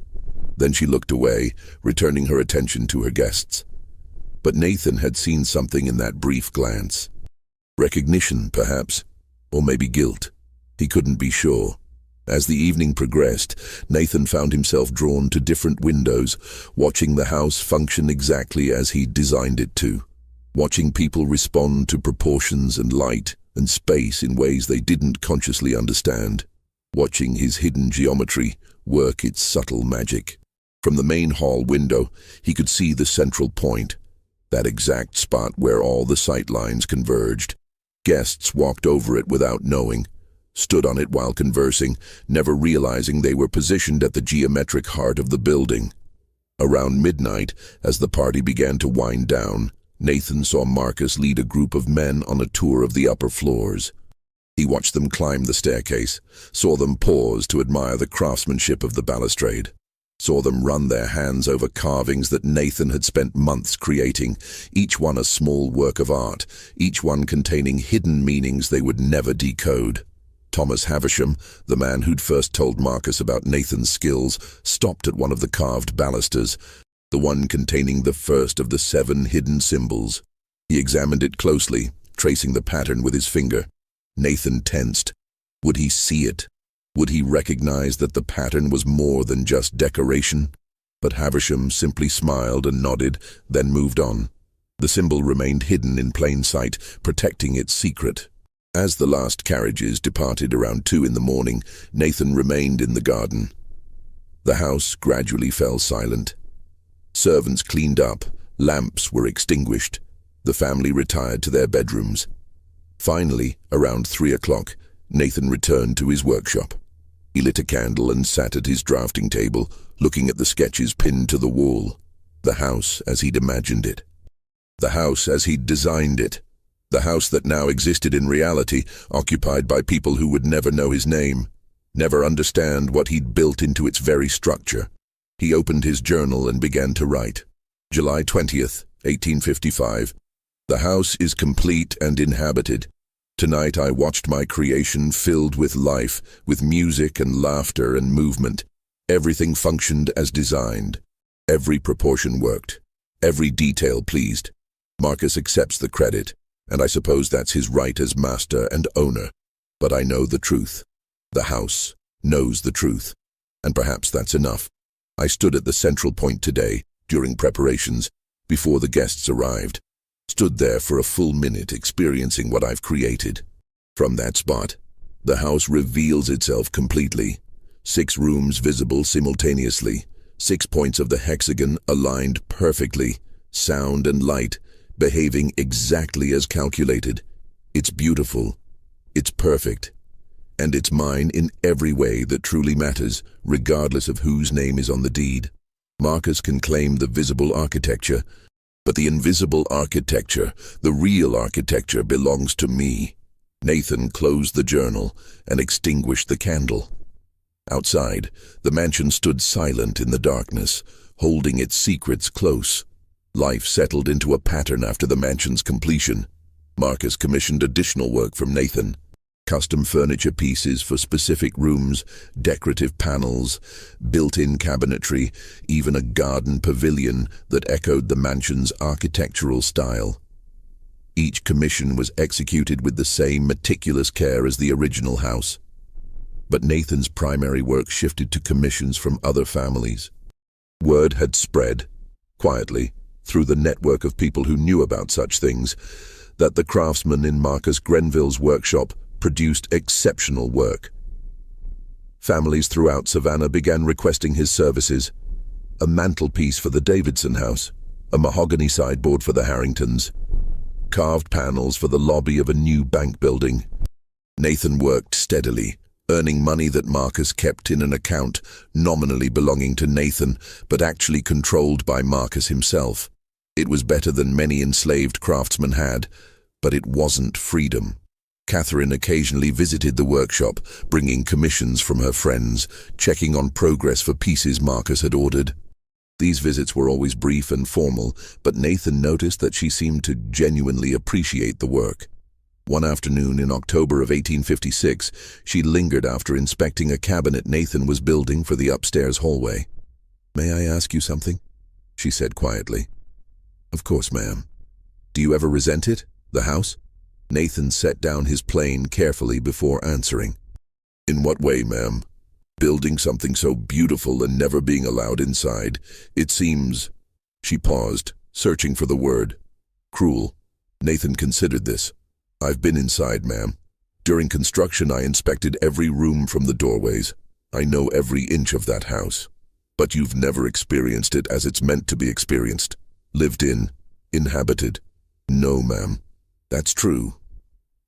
Then she looked away, returning her attention to her guests. But Nathan had seen something in that brief glance. Recognition, perhaps, or maybe guilt. He couldn't be sure. As the evening progressed, Nathan found himself drawn to different windows, watching the house function exactly as he'd designed it to, watching people respond to proportions and light and space in ways they didn't consciously understand, watching his hidden geometry work its subtle magic. From the main hall window, he could see the central point, that exact spot where all the sight lines converged. Guests walked over it without knowing, stood on it while conversing, never realizing they were positioned at the geometric heart of the building. Around midnight, as the party began to wind down, Nathan saw Marcus lead a group of men on a tour of the upper floors. He watched them climb the staircase, saw them pause to admire the craftsmanship of the balustrade, saw them run their hands over carvings that Nathan had spent months creating, each one a small work of art, each one containing hidden meanings they would never decode. Thomas Havisham, the man who'd first told Marcus about Nathan's skills, stopped at one of the carved balusters, the one containing the first of the 7 hidden symbols. He examined it closely, tracing the pattern with his finger. Nathan tensed. Would he see it? Would he recognize that the pattern was more than just decoration? But Havisham simply smiled and nodded, then moved on. The symbol remained hidden in plain sight, protecting its secret. As the last carriages departed around 2 in the morning, Nathan remained in the garden. The house gradually fell silent. Servants cleaned up, lamps were extinguished. The family retired to their bedrooms. Finally, around 3 o'clock, Nathan returned to his workshop. He lit a candle and sat at his drafting table, looking at the sketches pinned to the wall. The house as he'd imagined it. The house as he'd designed it. The house that now existed in reality, occupied by people who would never know his name, never understand what he'd built into its very structure. He opened his journal and began to write. July 20th, 1855. The house is complete and inhabited. Tonight I watched my creation filled with life, with music and laughter and movement. Everything functioned as designed. Every proportion worked. Every detail pleased. Marcus accepts the credit, and I suppose that's his right as master and owner. But I know the truth. The house knows the truth. And perhaps that's enough. I stood at the central point today, during preparations, before the guests arrived. Stood there for a full minute experiencing what I've created. From that spot, the house reveals itself completely. 6 rooms visible simultaneously, 6 points of the hexagon aligned perfectly, sound and light, behaving exactly as calculated. It's beautiful. It's perfect. And it's mine in every way that truly matters, regardless of whose name is on the deed. Marcus can claim the visible architecture, but the invisible architecture, the real architecture, belongs to me. Nathan closed the journal and extinguished the candle. Outside, the mansion stood silent in the darkness, holding its secrets close. Life settled into a pattern after the mansion's completion. Marcus commissioned additional work from Nathan. Custom furniture pieces for specific rooms, decorative panels, built-in cabinetry, even a garden pavilion that echoed the mansion's architectural style. Each commission was executed with the same meticulous care as the original house. But Nathan's primary work shifted to commissions from other families. Word had spread, quietly, through the network of people who knew about such things, that the craftsman in Marcus Grenville's workshop produced exceptional work. Families throughout Savannah began requesting his services. A mantelpiece for the Davidson house, a mahogany sideboard for the Harringtons, carved panels for the lobby of a new bank building. Nathan worked steadily, earning money that Marcus kept in an account nominally belonging to Nathan, but actually controlled by Marcus himself. It was better than many enslaved craftsmen had, but it wasn't freedom. Catherine occasionally visited the workshop, bringing commissions from her friends, checking on progress for pieces Marcus had ordered. These visits were always brief and formal, but Nathan noticed that she seemed to genuinely appreciate the work. One afternoon in October of 1856, she lingered after inspecting a cabinet Nathan was building for the upstairs hallway. "May I ask you something?" she said quietly. "Of course, ma'am." "Do you ever resent it, the house?" Nathan set down his plane carefully before answering. "In what way, ma'am?" "Building something so beautiful and never being allowed inside. It seems—" She paused, searching for the word. "Cruel." Nathan considered this. "I've been inside, ma'am. During construction, I inspected every room from the doorways. I know every inch of that house. But you've never experienced it as it's meant to be experienced. Lived in, inhabited." "No, ma'am." "That's true."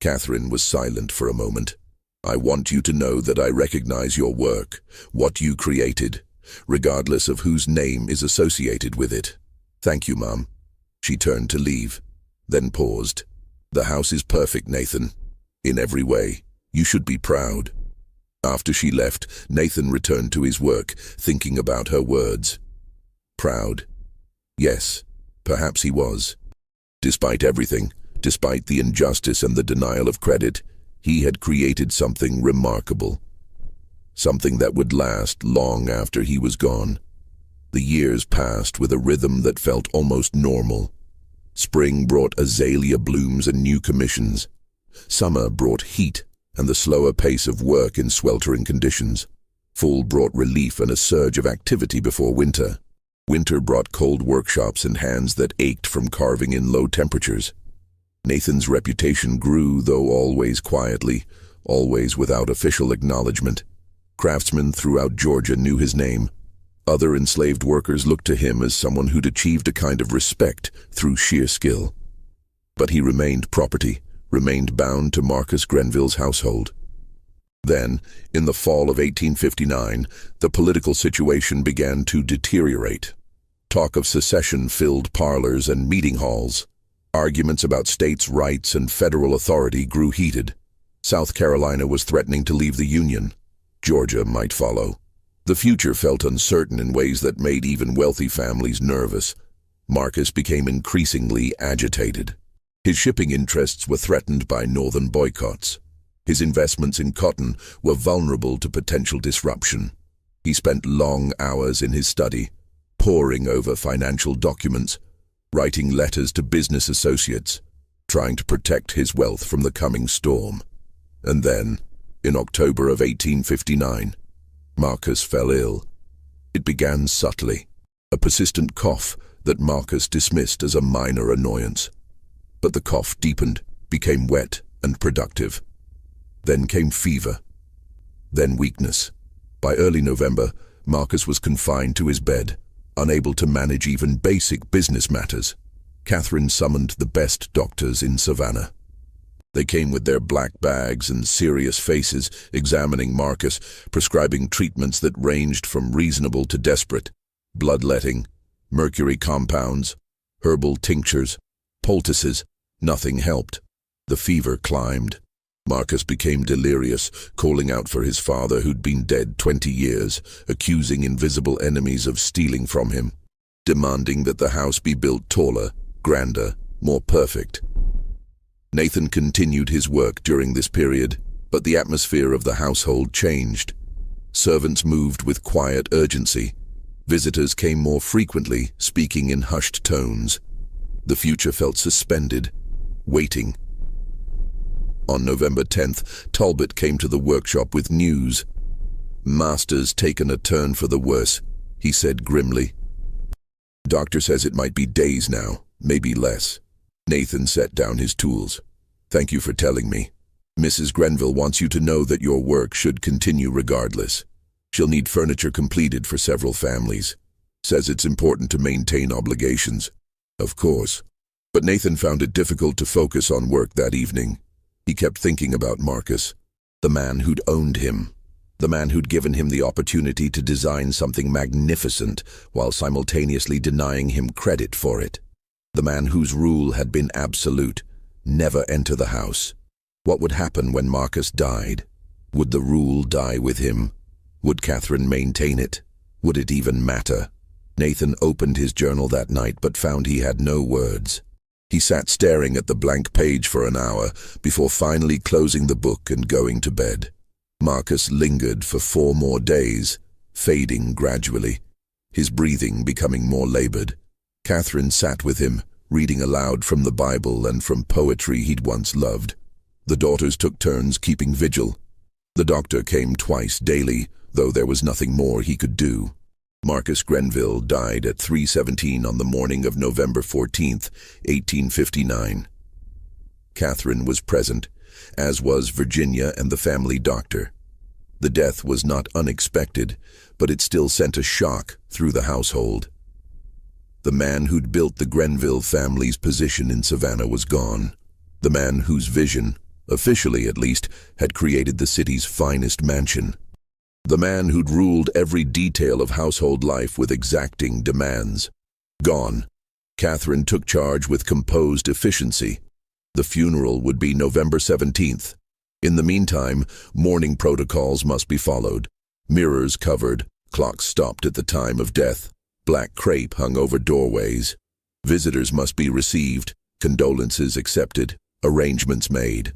Catherine was silent for a moment. "I want you to know that I recognize your work, what you created, regardless of whose name is associated with it." "Thank you, Mom." She turned to leave, then paused. "The house is perfect, Nathan. In every way. You should be proud." After she left, Nathan returned to his work, thinking about her words. Proud. Yes, perhaps he was. Despite everything, despite the injustice and the denial of credit, he had created something remarkable. Something that would last long after he was gone. The years passed with a rhythm that felt almost normal. Spring brought azalea blooms and new commissions. Summer brought heat and the slower pace of work in sweltering conditions. Fall brought relief and a surge of activity before winter. Winter brought cold workshops and hands that ached from carving in low temperatures. Nathan's reputation grew, though always quietly, always without official acknowledgement. Craftsmen throughout Georgia knew his name. Other enslaved workers looked to him as someone who'd achieved a kind of respect through sheer skill. But he remained property, remained bound to Marcus Grenville's household. Then, in the fall of 1859, the political situation began to deteriorate. Talk of secession filled parlors and meeting halls. Arguments about states' rights and federal authority grew heated. South Carolina was threatening to leave the Union. Georgia might follow. The future felt uncertain in ways that made even wealthy families nervous. Marcus became increasingly agitated. His shipping interests were threatened by northern boycotts. His investments in cotton were vulnerable to potential disruption. He spent long hours in his study, poring over financial documents, writing letters to business associates, trying to protect his wealth from the coming storm. And then, in October of 1859, Marcus fell ill. It began subtly, a persistent cough that Marcus dismissed as a minor annoyance. But the cough deepened, became wet and productive. Then came fever. Then weakness. By early November, Marcus was confined to his bed, unable to manage even basic business matters. Catherine summoned the best doctors in Savannah. They came with their black bags and serious faces, examining Marcus, prescribing treatments that ranged from reasonable to desperate. Bloodletting, mercury compounds, herbal tinctures, poultices. Nothing helped. The fever climbed. Marcus became delirious, calling out for his father who'd been dead 20 years, accusing invisible enemies of stealing from him, demanding that the house be built taller, grander, more perfect. Nathan continued his work during this period, but the atmosphere of the household changed. Servants moved with quiet urgency. Visitors came more frequently, speaking in hushed tones. The future felt suspended, waiting. On November 10th, Talbot came to the workshop with news. "Master's taken a turn for the worse," he said grimly. "Doctor says it might be days now, maybe less." Nathan set down his tools. "Thank you for telling me. Mrs. Grenville wants you to know that your work should continue regardless. She'll need furniture completed for several families. Says it's important to maintain obligations." Of course. But Nathan found it difficult to focus on work that evening. He kept thinking about Marcus, the man who'd owned him, the man who'd given him the opportunity to design something magnificent while simultaneously denying him credit for it, the man whose rule had been absolute: never enter the house. What would happen when Marcus died? Would the rule die with him? Would Catherine maintain it? Would it even matter? Nathan opened his journal that night but found he had no words. He sat staring at the blank page for an hour before finally closing the book and going to bed. Marcus lingered for 4 more days, fading gradually, his breathing becoming more labored. Catherine sat with him, reading aloud from the Bible and from poetry he'd once loved. The daughters took turns keeping vigil. The doctor came twice daily, though there was nothing more he could do. Marcus Grenville died at 3:17 on the morning of November 14th, 1859. Catherine was present, as was Virginia and the family doctor. The death was not unexpected, but it still sent a shock through the household. The man who'd built the Grenville family's position in Savannah was gone. The man whose vision, officially at least, had created the city's finest mansion. The man who'd ruled every detail of household life with exacting demands. Gone. Catherine took charge with composed efficiency. The funeral would be November 17th. In the meantime, mourning protocols must be followed. Mirrors covered, clocks stopped at the time of death, black crepe hung over doorways. Visitors must be received, condolences accepted, arrangements made.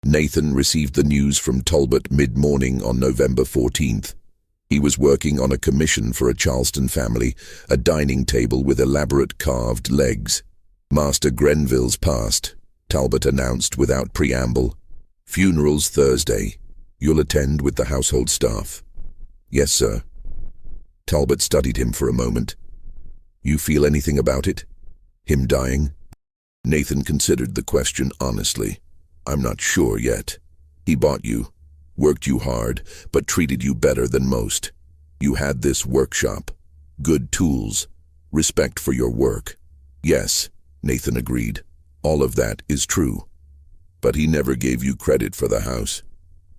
Nathan received the news from Talbot mid-morning on November 14th. He was working on a commission for a Charleston family, a dining table with elaborate carved legs. "Master Grenville's passed," Talbot announced without preamble. "Funeral's Thursday. You'll attend with the household staff." "Yes, sir." Talbot studied him for a moment. "You feel anything about it? Him dying?" Nathan considered the question honestly. "I'm not sure yet. He bought you, worked you hard, but treated you better than most. You had this workshop, good tools, respect for your work." "Yes," Nathan agreed. "All of that is true. But he never gave you credit for the house."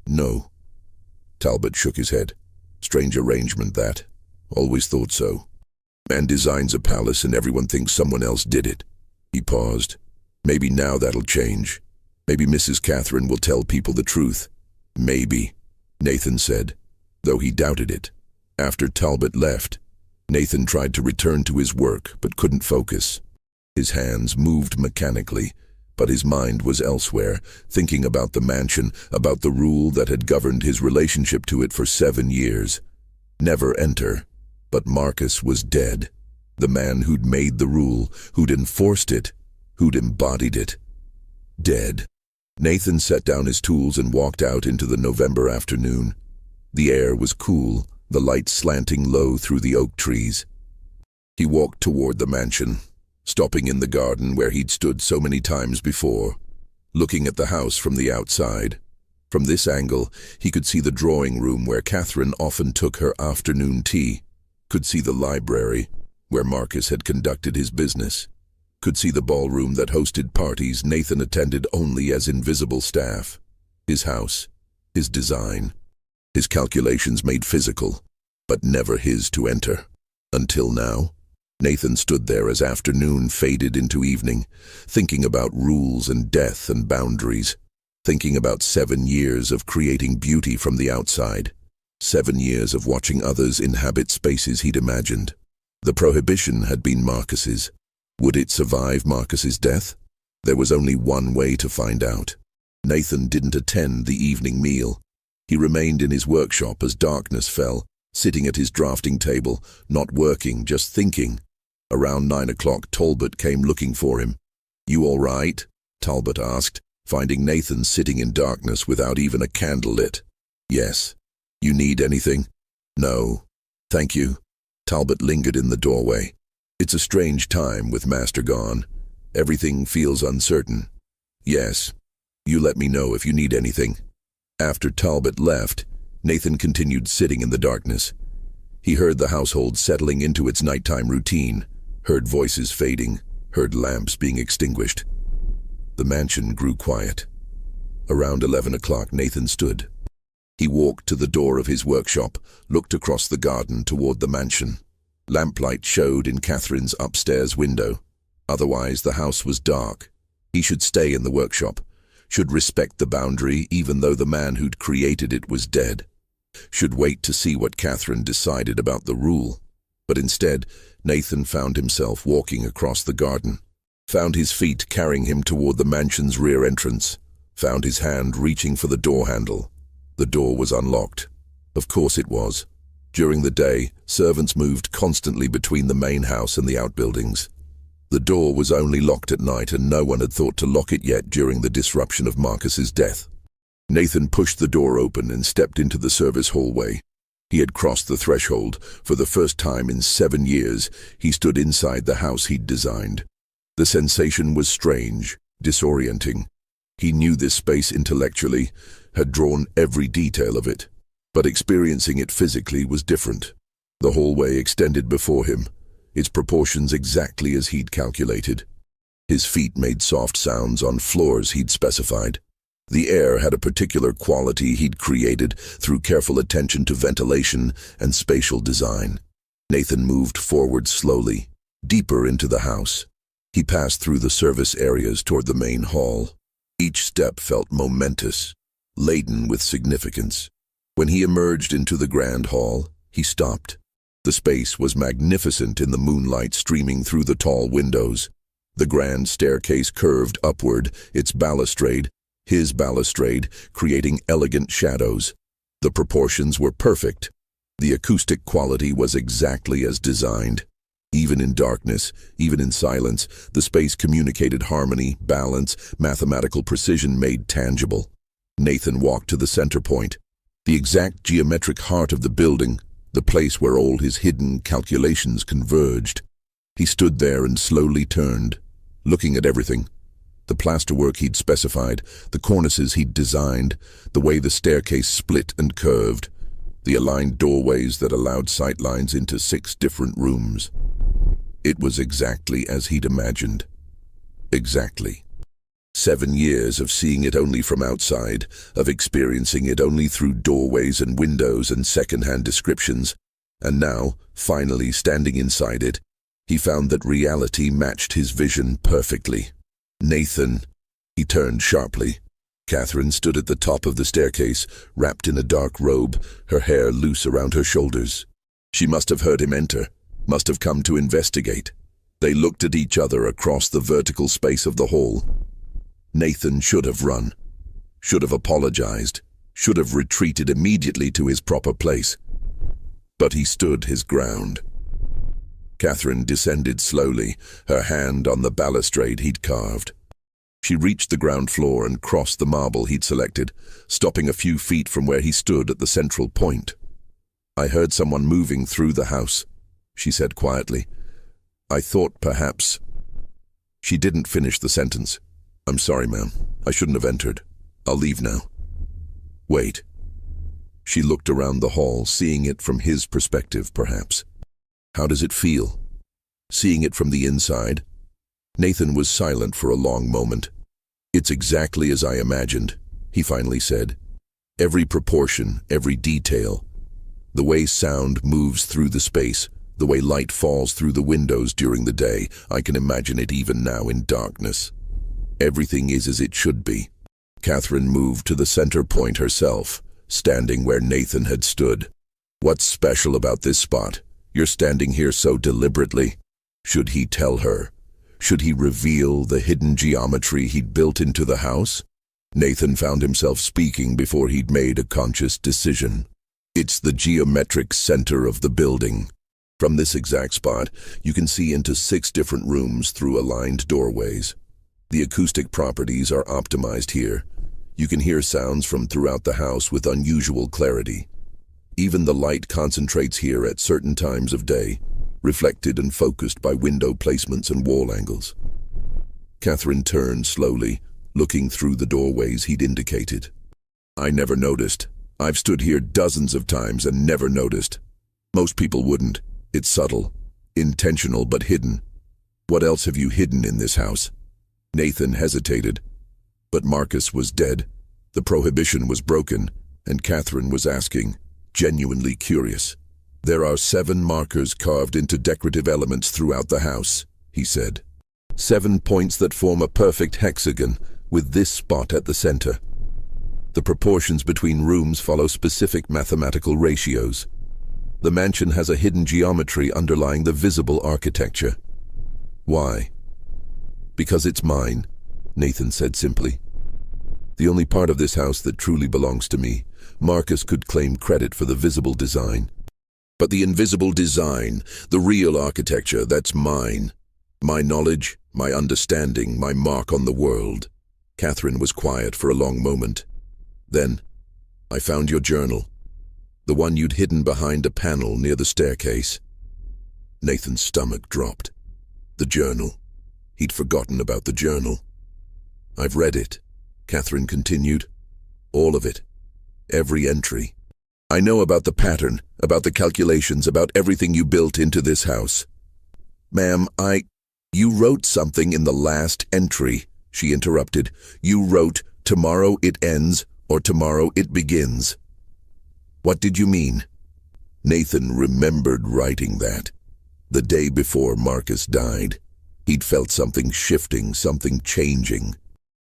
"No." Talbot shook his head. "Strange arrangement, that. Always thought so. Man designs a palace and everyone thinks someone else did it." He paused. "Maybe now that'll change. Maybe Mrs. Catherine will tell people the truth." "Maybe," Nathan said, though he doubted it. After Talbot left, Nathan tried to return to his work but couldn't focus. His hands moved mechanically, but his mind was elsewhere, thinking about the mansion, about the rule that had governed his relationship to it for 7 years. Never enter. But Marcus was dead. The man who'd made the rule, who'd enforced it, who'd embodied it. Dead. Nathan set down his tools and walked out into the November afternoon. The air was cool, the light slanting low through the oak trees. He walked toward the mansion, stopping in the garden where he'd stood so many times before, looking at the house from the outside. From this angle, he could see the drawing room where Catherine often took her afternoon tea, could see the library, where Marcus had conducted his business, could see the ballroom that hosted parties Nathan attended only as invisible staff. His house, his design, his calculations made physical, but never his to enter. Until now, Nathan stood there as afternoon faded into evening, thinking about rules and death and boundaries, thinking about 7 years of creating beauty from the outside. 7 years of watching others inhabit spaces he'd imagined. The prohibition had been Marcus's. Would it survive Marcus's death? There was only one way to find out. Nathan didn't attend the evening meal. He remained in his workshop as darkness fell, sitting at his drafting table, not working, just thinking. Around 9 o'clock, Talbot came looking for him. "You all right?" Talbot asked, finding Nathan sitting in darkness without even a candle lit. "Yes." "You need anything?" "No. Thank you." Talbot lingered in the doorway. "It's a strange time with Master gone. Everything feels uncertain." "Yes. You let me know if you need anything." After Talbot left, Nathan continued sitting in the darkness. He heard the household settling into its nighttime routine, heard voices fading, heard lamps being extinguished. The mansion grew quiet. Around 11 o'clock, Nathan stood. He walked to the door of his workshop, looked across the garden toward the mansion. Lamplight showed in Catherine's upstairs window. Otherwise, the house was dark. He should stay in the workshop, should respect the boundary even though the man who'd created it was dead, should wait to see what Catherine decided about the rule. But instead, Nathan found himself walking across the garden, found his feet carrying him toward the mansion's rear entrance, found his hand reaching for the door handle. The door was unlocked. Of course it was. During the day, servants moved constantly between the main house and the outbuildings. The door was only locked at night, and no one had thought to lock it yet during the disruption of Marcus's death. Nathan pushed the door open and stepped into the service hallway. He had crossed the threshold. For the first time in 7 years, he stood inside the house he'd designed. The sensation was strange, disorienting. He knew this space intellectually, had drawn every detail of it, but experiencing it physically was different. The hallway extended before him, its proportions exactly as he'd calculated. His feet made soft sounds on floors he'd specified. The air had a particular quality he'd created through careful attention to ventilation and spatial design. Nathan moved forward slowly, deeper into the house. He passed through the service areas toward the main hall. Each step felt momentous, laden with significance. When he emerged into the grand hall, he stopped. The space was magnificent in the moonlight streaming through the tall windows. The grand staircase curved upward, its balustrade, his balustrade, creating elegant shadows. The proportions were perfect. The acoustic quality was exactly as designed. Even in darkness, even in silence, the space communicated harmony, balance, mathematical precision made tangible. Nathan walked to the center point, the exact geometric heart of the building, the place where all his hidden calculations converged. He stood there and slowly turned, looking at everything. The plasterwork he'd specified, the cornices he'd designed, the way the staircase split and curved, the aligned doorways that allowed sightlines into 6 different rooms. It was exactly as he'd imagined. Exactly. 7 years of seeing it only from outside, of experiencing it only through doorways and windows and second-hand descriptions, and now, finally standing inside it, he found that reality matched his vision perfectly. "Nathan," he turned sharply. Catherine stood at the top of the staircase, wrapped in a dark robe, her hair loose around her shoulders. She must have heard him enter, must have come to investigate. They looked at each other across the vertical space of the hall. Nathan should have run, should have apologized, should have retreated immediately to his proper place. But he stood his ground. Catherine descended slowly, her hand on the balustrade he'd carved. She reached the ground floor and crossed the marble he'd selected, stopping a few feet from where he stood at the central point. "I heard someone moving through the house," she said quietly. "I thought perhaps—" She didn't finish the sentence. "I'm sorry, ma'am. I shouldn't have entered. I'll leave now." "Wait." She looked around the hall, seeing it from his perspective, perhaps. "How does it feel? Seeing it from the inside?" Nathan was silent for a long moment. "It's exactly as I imagined," he finally said. "Every proportion, every detail. The way sound moves through the space, the way light falls through the windows during the day, I can imagine it even now in darkness. Everything is as it should be. Catherine moved to the center point herself, standing where Nathan had stood. "What's special about this spot? You're standing here so deliberately." Should he tell her? Should he reveal the hidden geometry he'd built into the house? Nathan found himself speaking before he'd made a conscious decision. "It's the geometric center of the building. From this exact spot, you can see into 6 different rooms through aligned doorways. The acoustic properties are optimized here. You can hear sounds from throughout the house with unusual clarity. Even the light concentrates here at certain times of day, reflected and focused by window placements and wall angles." Catherine turned slowly, looking through the doorways he'd indicated. "I never noticed. I've stood here dozens of times and never noticed. Most people wouldn't. It's subtle, intentional but hidden. What else have you hidden in this house?" Nathan hesitated. But Marcus was dead. The prohibition was broken, and Catherine was asking, genuinely curious. "There are 7 markers carved into decorative elements throughout the house," he said. 7 points that form a perfect hexagon, with this spot at the center. The proportions between rooms follow specific mathematical ratios. The mansion has a hidden geometry underlying the visible architecture. "Why?" "Because it's mine," Nathan said simply. "The only part of this house that truly belongs to me. Marcus could claim credit for the visible design. But the invisible design, the real architecture, that's mine. My knowledge, my understanding, my mark on the world." Catherine was quiet for a long moment. Then, "I found your journal. The one you'd hidden behind a panel near the staircase." Nathan's stomach dropped. The journal. He'd forgotten about the journal. "I've read it," Catherine continued. "All of it. Every entry. I know about the pattern, about the calculations, about everything you built into this house." "Ma'am, You wrote something in the last entry," she interrupted. "You wrote, 'Tomorrow it ends,' or 'Tomorrow it begins.' What did you mean?" Nathan remembered writing that. The day before Marcus died, he'd felt something shifting, something changing.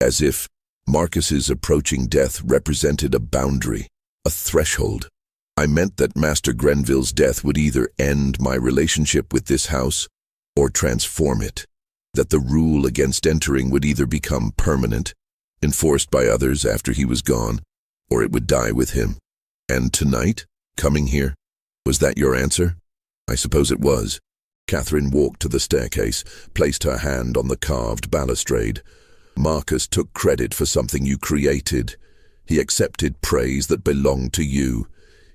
As if Marcus's approaching death represented a boundary, a threshold. "I meant that Master Grenville's death would either end my relationship with this house or transform it. That the rule against entering would either become permanent, enforced by others after he was gone, or it would die with him. And tonight, coming here, was that your answer?" "I suppose it was." Catherine walked to the staircase, placed her hand on the carved balustrade. "Marcus took credit for something you created. He accepted praise that belonged to you.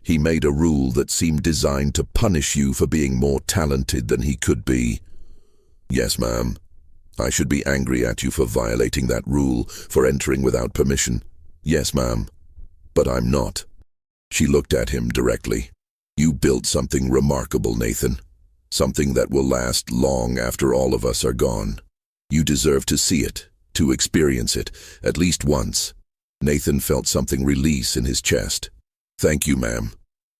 He made a rule that seemed designed to punish you for being more talented than he could be." "Yes, ma'am. I should be angry at you for violating that rule, for entering without permission. Yes, ma'am. But I'm not." She looked at him directly. "You built something remarkable, Nathan. Something that will last long after all of us are gone. You deserve to see it, to experience it, at least once." Nathan felt something release in his chest. "Thank you, ma'am."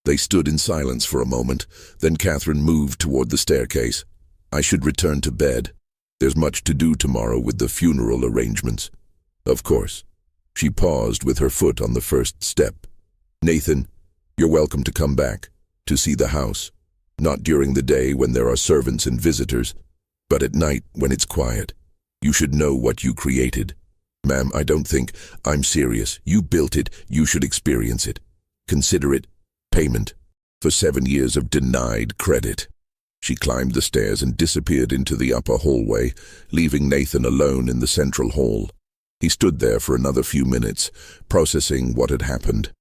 They stood in silence for a moment, then Catherine moved toward the staircase. "I should return to bed. There's much to do tomorrow with the funeral arrangements." "Of course." She paused with her foot on the first step. "Nathan, you're welcome to come back, to see the house. Not during the day when there are servants and visitors, but at night when it's quiet. You should know what you created. Ma'am, I don't think. I'm serious. You built it. You should experience it. Consider it payment for 7 years of denied credit." She climbed the stairs and disappeared into the upper hallway, leaving Nathan alone in the central hall. He stood there for another few minutes, processing what had happened.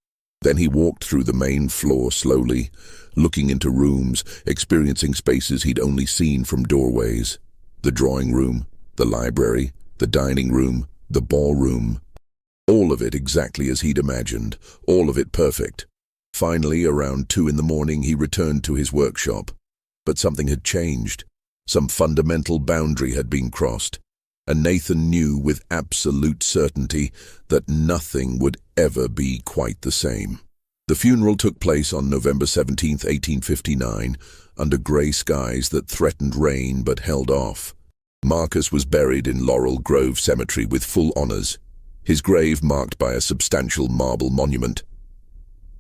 Then he walked through the main floor slowly, looking into rooms, experiencing spaces he'd only seen from doorways. The drawing room, the library, the dining room, the ballroom. All of it exactly as he'd imagined, all of it perfect. Finally, around 2 in the morning, he returned to his workshop. But something had changed. Some fundamental boundary had been crossed. And Nathan knew with absolute certainty that nothing would ever be quite the same. The funeral took place on November 17, 1859, under grey skies that threatened rain but held off. Marcus was buried in Laurel Grove Cemetery with full honors. his grave marked by a substantial marble monument.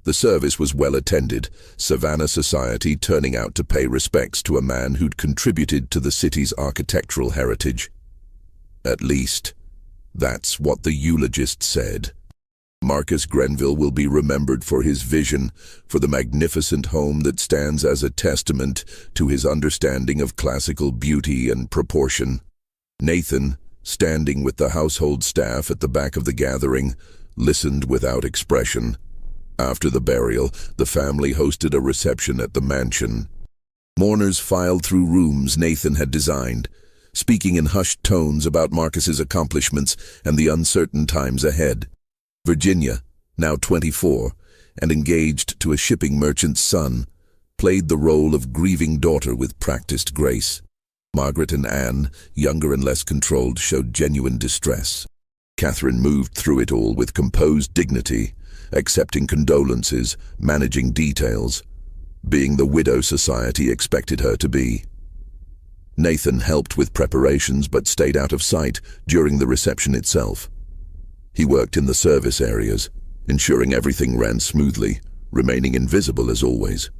The service was well attended, Savannah society turning out to pay respects to a man who'd contributed to the city's architectural heritage. At least, that's what the eulogist said. Marcus Grenville will be remembered for his vision, for the magnificent home that stands as a testament to his understanding of classical beauty and proportion. Nathan, standing with the household staff at the back of the gathering, listened without expression. After the burial, the family hosted a reception at the mansion. Mourners filed through rooms Nathan had designed, speaking in hushed tones about Marcus's accomplishments and the uncertain times ahead. Virginia, now 24, and engaged to a shipping merchant's son, played the role of grieving daughter with practiced grace. Margaret and Anne, younger and less controlled, showed genuine distress. Catherine moved through it all with composed dignity, accepting condolences, managing details, being the widow society expected her to be. Nathan helped with preparations but stayed out of sight during the reception itself. He worked in the service areas, ensuring everything ran smoothly, remaining invisible as always.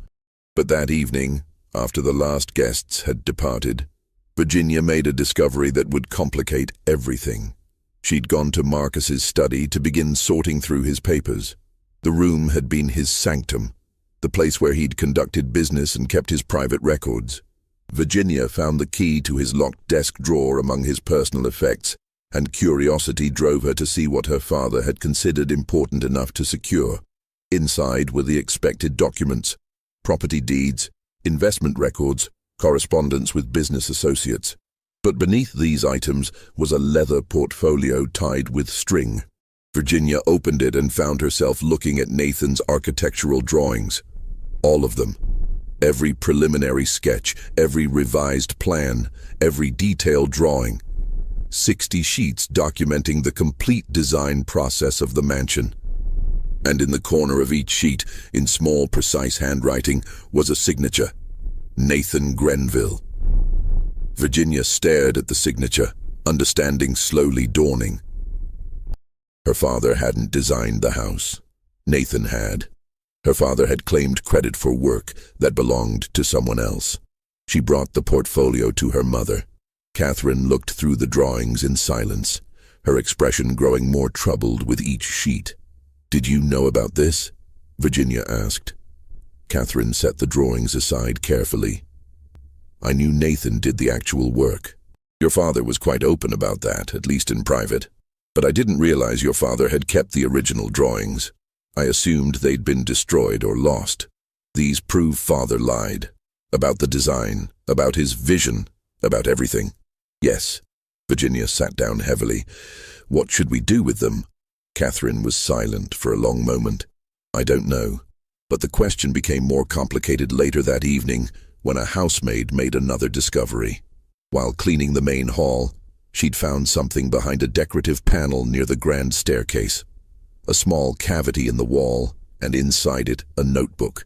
But that evening, after the last guests had departed, Virginia made a discovery that would complicate everything. She'd gone to Marcus's study to begin sorting through his papers. The room had been his sanctum, the place where he'd conducted business and kept his private records. Virginia found the key to his locked desk drawer among his personal effects, and curiosity drove her to see what her father had considered important enough to secure. Inside were the expected documents: property deeds, investment records, correspondence with business associates. But beneath these items was a leather portfolio tied with string. Virginia opened it and found herself looking at Nathan's architectural drawings. All of them. Every preliminary sketch, every revised plan, every detailed drawing. 60 sheets documenting the complete design process of the mansion. And in the corner of each sheet, in small, precise handwriting, was a signature: Nathan Grenville. Virginia stared at the signature, understanding slowly dawning. Her father hadn't designed the house. Nathan had. Her father had claimed credit for work that belonged to someone else. She brought the portfolio to her mother. Catherine looked through the drawings in silence, her expression growing more troubled with each sheet. "Did you know about this?" Virginia asked. Catherine set the drawings aside carefully. "I knew Nathan did the actual work. Your father was quite open about that, at least in private. But I didn't realize your father had kept the original drawings. I assumed they'd been destroyed or lost. These prove father lied. About the design, about his vision, about everything." "Yes." Virginia sat down heavily. "What should we do with them?" Catherine was silent for a long moment. "I don't know." But the question became more complicated later that evening when a housemaid made another discovery. While cleaning the main hall, she'd found something behind a decorative panel near the grand staircase. A small cavity in the wall, and inside it a notebook.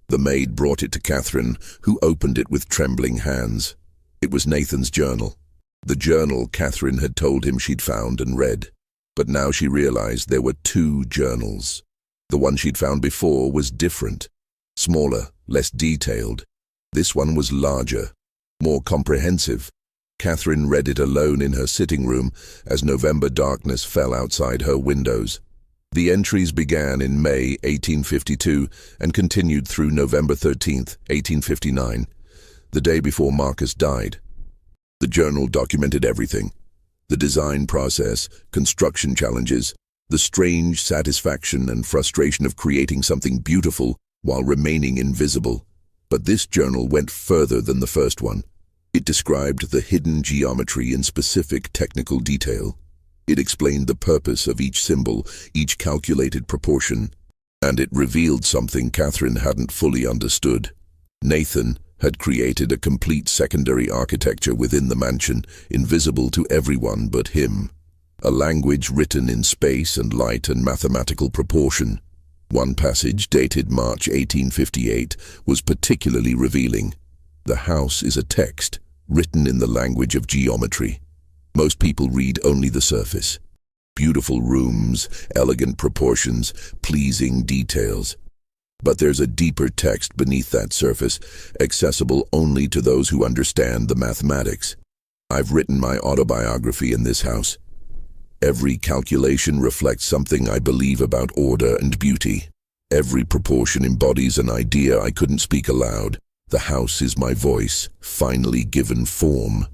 The maid brought it to Catherine, who opened it with trembling hands. It was Nathan's journal. The journal Catherine had told him she'd found and read. But now she realized there were two journals. The one she'd found before was different. Smaller, less detailed. This one was larger, more comprehensive. Catherine read it alone in her sitting room as November darkness fell outside her windows. The entries began in May 1852 and continued through November 13th, 1859, the day before Marcus died. The journal documented everything: the design process, construction challenges, the strange satisfaction and frustration of creating something beautiful while remaining invisible. But this journal went further than the first one. It described the hidden geometry in specific technical detail. It explained the purpose of each symbol, each calculated proportion, and it revealed something Catherine hadn't fully understood. Nathan had created a complete secondary architecture within the mansion, invisible to everyone but him. A language written in space and light and mathematical proportion. One passage, dated March 1858, was particularly revealing. "The house is a text, written in the language of geometry. Most people read only the surface. Beautiful rooms, elegant proportions, pleasing details. But there's a deeper text beneath that surface, accessible only to those who understand the mathematics. I've written my autobiography in this house. Every calculation reflects something I believe about order and beauty. Every proportion embodies an idea I couldn't speak aloud. The house is my voice, finally given form.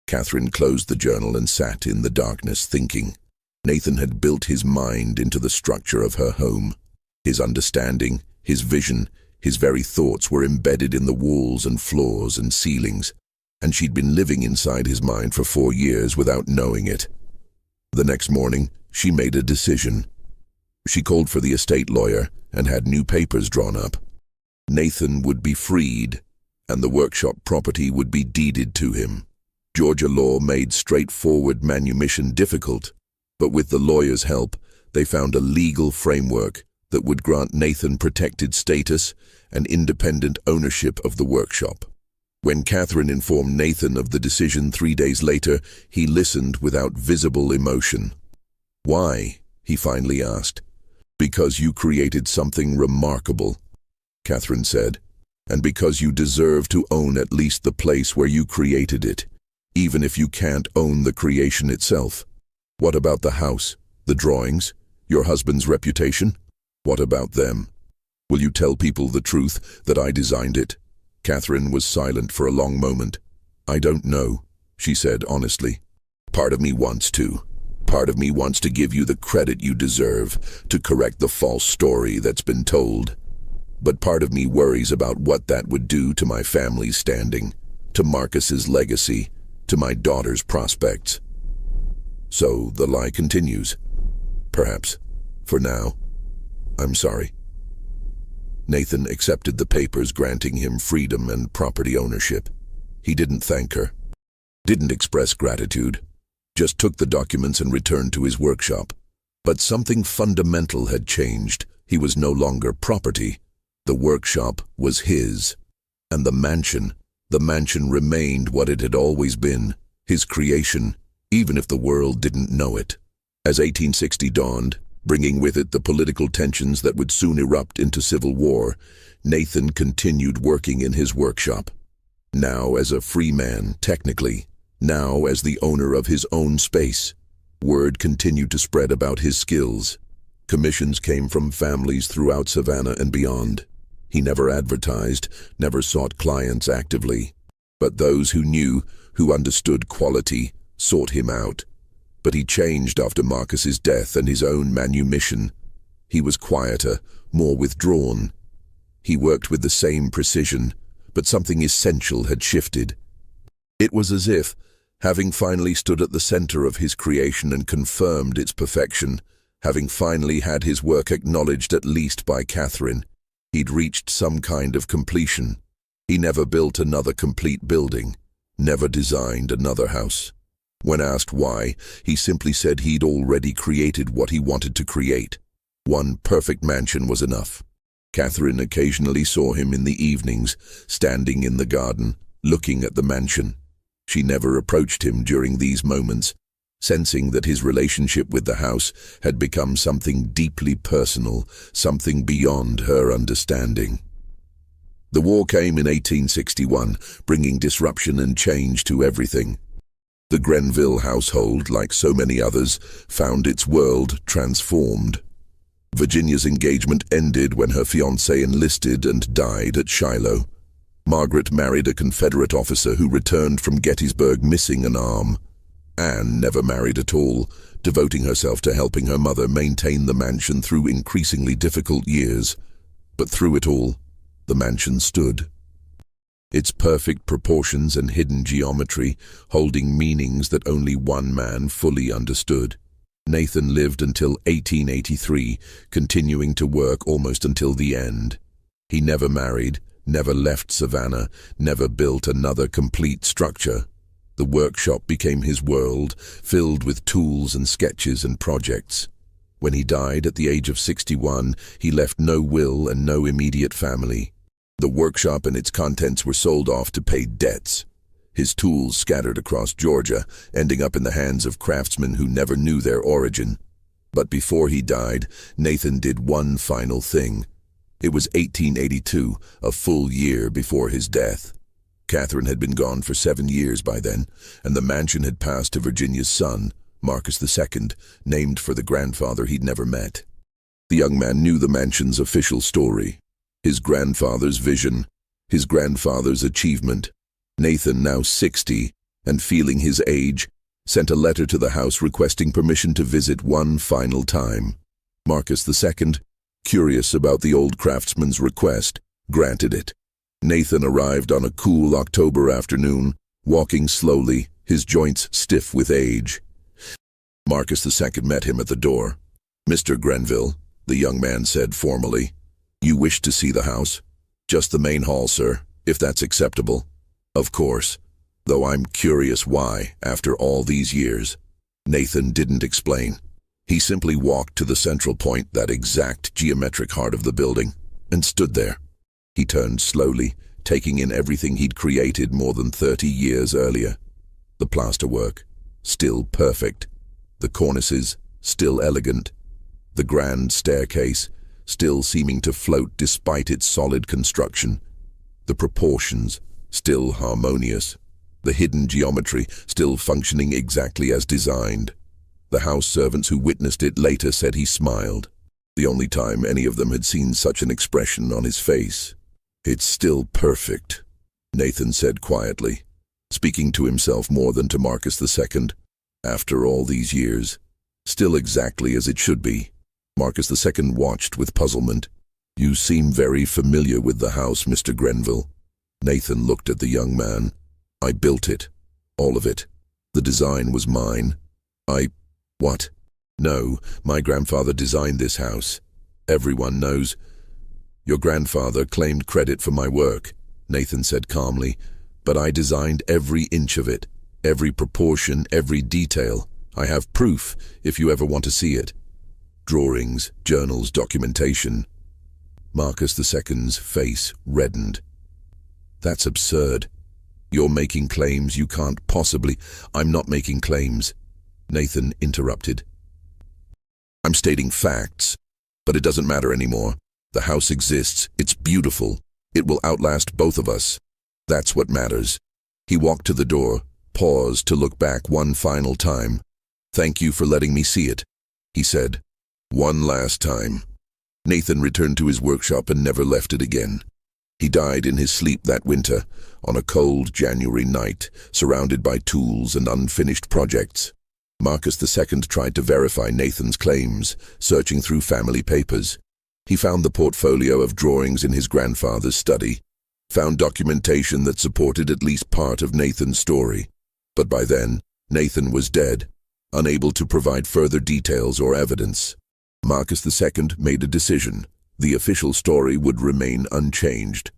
Catherine closed the journal and sat in the darkness thinking. Nathan had built his mind into the structure of her home. His understanding, his vision, his very thoughts were embedded in the walls and floors and ceilings, and she'd been living inside his mind for 4 years without knowing it. The next morning, she made a decision. She called for the estate lawyer and had new papers drawn up. Nathan would be freed, and the workshop property would be deeded to him. Georgia law made straightforward manumission difficult, but with the lawyer's help, they found a legal framework that would grant Nathan protected status and independent ownership of the workshop. When Catherine informed Nathan of the decision 3 days later, he listened without visible emotion. "Why?" he finally asked. "Because you created something remarkable," Catherine said, "and because you deserve to own at least the place where you created it, even if you can't own the creation itself. What about the house, the drawings, your husband's reputation? What about them? Will you tell people the truth, that I designed it?" Catherine was silent for a long moment. "I don't know," she said honestly. "Part of me wants to. Part of me wants to give you the credit you deserve, to correct the false story that's been told. But part of me worries about what that would do to my family's standing, to Marcus's legacy, to my daughter's prospects." So the lie continues. "Perhaps, for now, I'm sorry." Nathan accepted the papers granting him freedom and property ownership. He didn't thank her, didn't express gratitude, just took the documents and returned to his workshop. But something fundamental had changed. He was no longer property. The workshop was his. And the mansion remained what it had always been, his creation, even if the world didn't know it. As 1860 dawned, bringing with it the political tensions that would soon erupt into civil war, Nathan continued working in his workshop. Now as a free man, technically, now as the owner of his own space. Word continued to spread about his skills. Commissions came from families throughout Savannah and beyond. He never advertised, never sought clients actively. But those who knew, who understood quality, sought him out. But he changed after Marcus's death and his own manumission. He was quieter, more withdrawn. He worked with the same precision, but something essential had shifted. It was as if, having finally stood at the center of his creation and confirmed its perfection, having finally had his work acknowledged at least by Catherine, he'd reached some kind of completion. He never built another complete building, never designed another house. When asked why, he simply said he'd already created what he wanted to create. One perfect mansion was enough. Catherine occasionally saw him in the evenings, standing in the garden, looking at the mansion. She never approached him during these moments, sensing that his relationship with the house had become something deeply personal, something beyond her understanding. The war came in 1861, bringing disruption and change to everything. The Grenville household, like so many others, found its world transformed. Virginia's engagement ended when her fiancé enlisted and died at Shiloh. Margaret married a Confederate officer who returned from Gettysburg missing an arm. Anne never married at all, devoting herself to helping her mother maintain the mansion through increasingly difficult years. But through it all, the mansion stood. Its perfect proportions and hidden geometry holding meanings that only one man fully understood. Nathan lived until 1883, continuing to work almost until the end. He never married, never left Savannah, never built another complete structure. The workshop became his world, filled with tools and sketches and projects. When he died at the age of 61, he left no will and no immediate family. The workshop and its contents were sold off to pay debts. his tools scattered across Georgia, ending up in the hands of craftsmen who never knew their origin. But before he died, Nathan did one final thing. It was 1882, a full year before his death. Catherine had been gone for 7 years by then, and the mansion had passed to Virginia's son, Marcus II, named for the grandfather he'd never met. The young man knew the mansion's official story, his grandfather's vision, his grandfather's achievement. Nathan, now 60, and feeling his age, sent a letter to the house requesting permission to visit one final time. Marcus II, curious about the old craftsman's request, granted it. Nathan arrived on a cool October afternoon, walking slowly, his joints stiff with age. Marcus II met him at the door. "Mr. Grenville," the young man said formally, "you wish to see the house?" "Just the main hall, sir, if that's acceptable." "Of course, though I'm curious why, after all these years." Nathan didn't explain. He simply walked to the central point, that exact geometric heart of the building, and stood there. He turned slowly, taking in everything he'd created more than 30 years earlier. The plasterwork, still perfect. The cornices, still elegant. The grand staircase, still seeming to float despite its solid construction. The proportions, still harmonious. The hidden geometry, still functioning exactly as designed. The house servants who witnessed it later said he smiled, the only time any of them had seen such an expression on his face. "It's still perfect," Nathan said quietly, speaking to himself more than to Marcus II. "After all these years, still exactly as it should be." Marcus II watched with puzzlement. "You seem very familiar with the house, Mr. Grenville." Nathan looked at the young man. "I built it. All of it. The design was mine." What? "No, my grandfather designed this house. Everyone knows." "Your grandfather claimed credit for my work," Nathan said calmly, "but I designed every inch of it, every proportion, every detail. I have proof, if you ever want to see it. Drawings, journals, documentation." Marcus II's face reddened. "That's absurd. You're making claims you can't possibly—" "I'm not making claims," Nathan interrupted. "I'm stating facts, but it doesn't matter anymore. The house exists. It's beautiful. It will outlast both of us. That's what matters." He walked to the door, paused to look back one final time. "Thank you for letting me see it," he said. "One last time." Nathan returned to his workshop and never left it again. He died in his sleep that winter, on a cold January night, surrounded by tools and unfinished projects. Marcus II tried to verify Nathan's claims, searching through family papers. He found the portfolio of drawings in his grandfather's study, found documentation that supported at least part of Nathan's story. But by then, Nathan was dead, unable to provide further details or evidence. Marcus II made a decision. The official story would remain unchanged.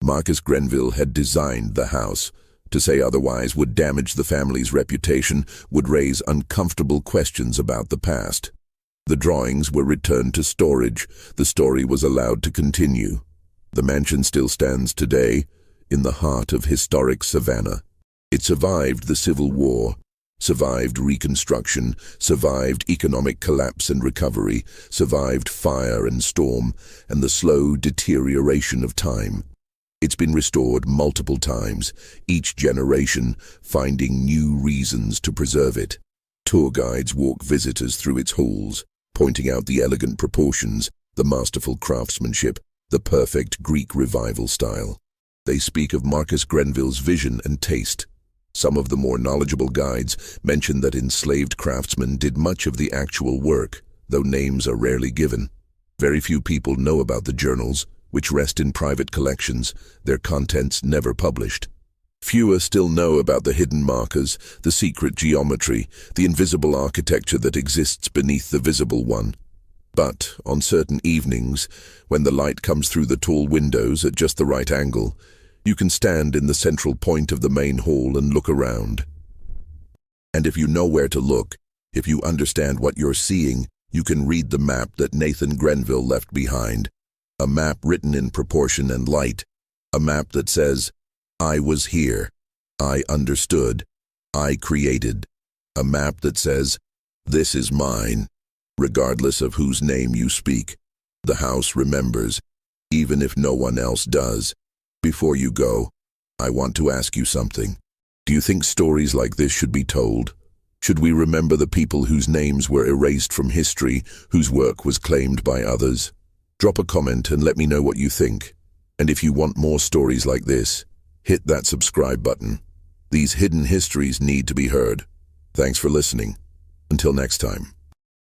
Marcus Grenville had designed the house. To say otherwise would damage the family's reputation, would raise uncomfortable questions about the past. The drawings were returned to storage. The story was allowed to continue. The mansion still stands today, in the heart of historic Savannah. It survived the Civil War, survived Reconstruction, survived economic collapse and recovery, survived fire and storm, and the slow deterioration of time. It's been restored multiple times, each generation finding new reasons to preserve it. Tour guides walk visitors through its halls, pointing out the elegant proportions, the masterful craftsmanship, the perfect Greek Revival style. They speak of Marcus Grenville's vision and taste. Some of the more knowledgeable guides mention that enslaved craftsmen did much of the actual work, though names are rarely given. Very few people know about the journals, which rest in private collections, their contents never published. Fewer still know about the hidden markers, the secret geometry, the invisible architecture that exists beneath the visible one. But on certain evenings, when the light comes through the tall windows at just the right angle, you can stand in the central point of the main hall and look around. And if you know where to look, if you understand what you're seeing, you can read the map that Nathan Grenville left behind. A map written in proportion and light. A map that says, "I was here." I understood. I created a map that says, "This is mine." Regardless of whose name you speak, the house remembers, even if no one else does. Before you go, I want to ask you something. Do you think stories like this should be told? Should we remember the people whose names were erased from history, whose work was claimed by others? Drop a comment and let me know what you think. And if you want more stories like this, hit that subscribe button. These hidden histories need to be heard. Thanks for listening. Until next time.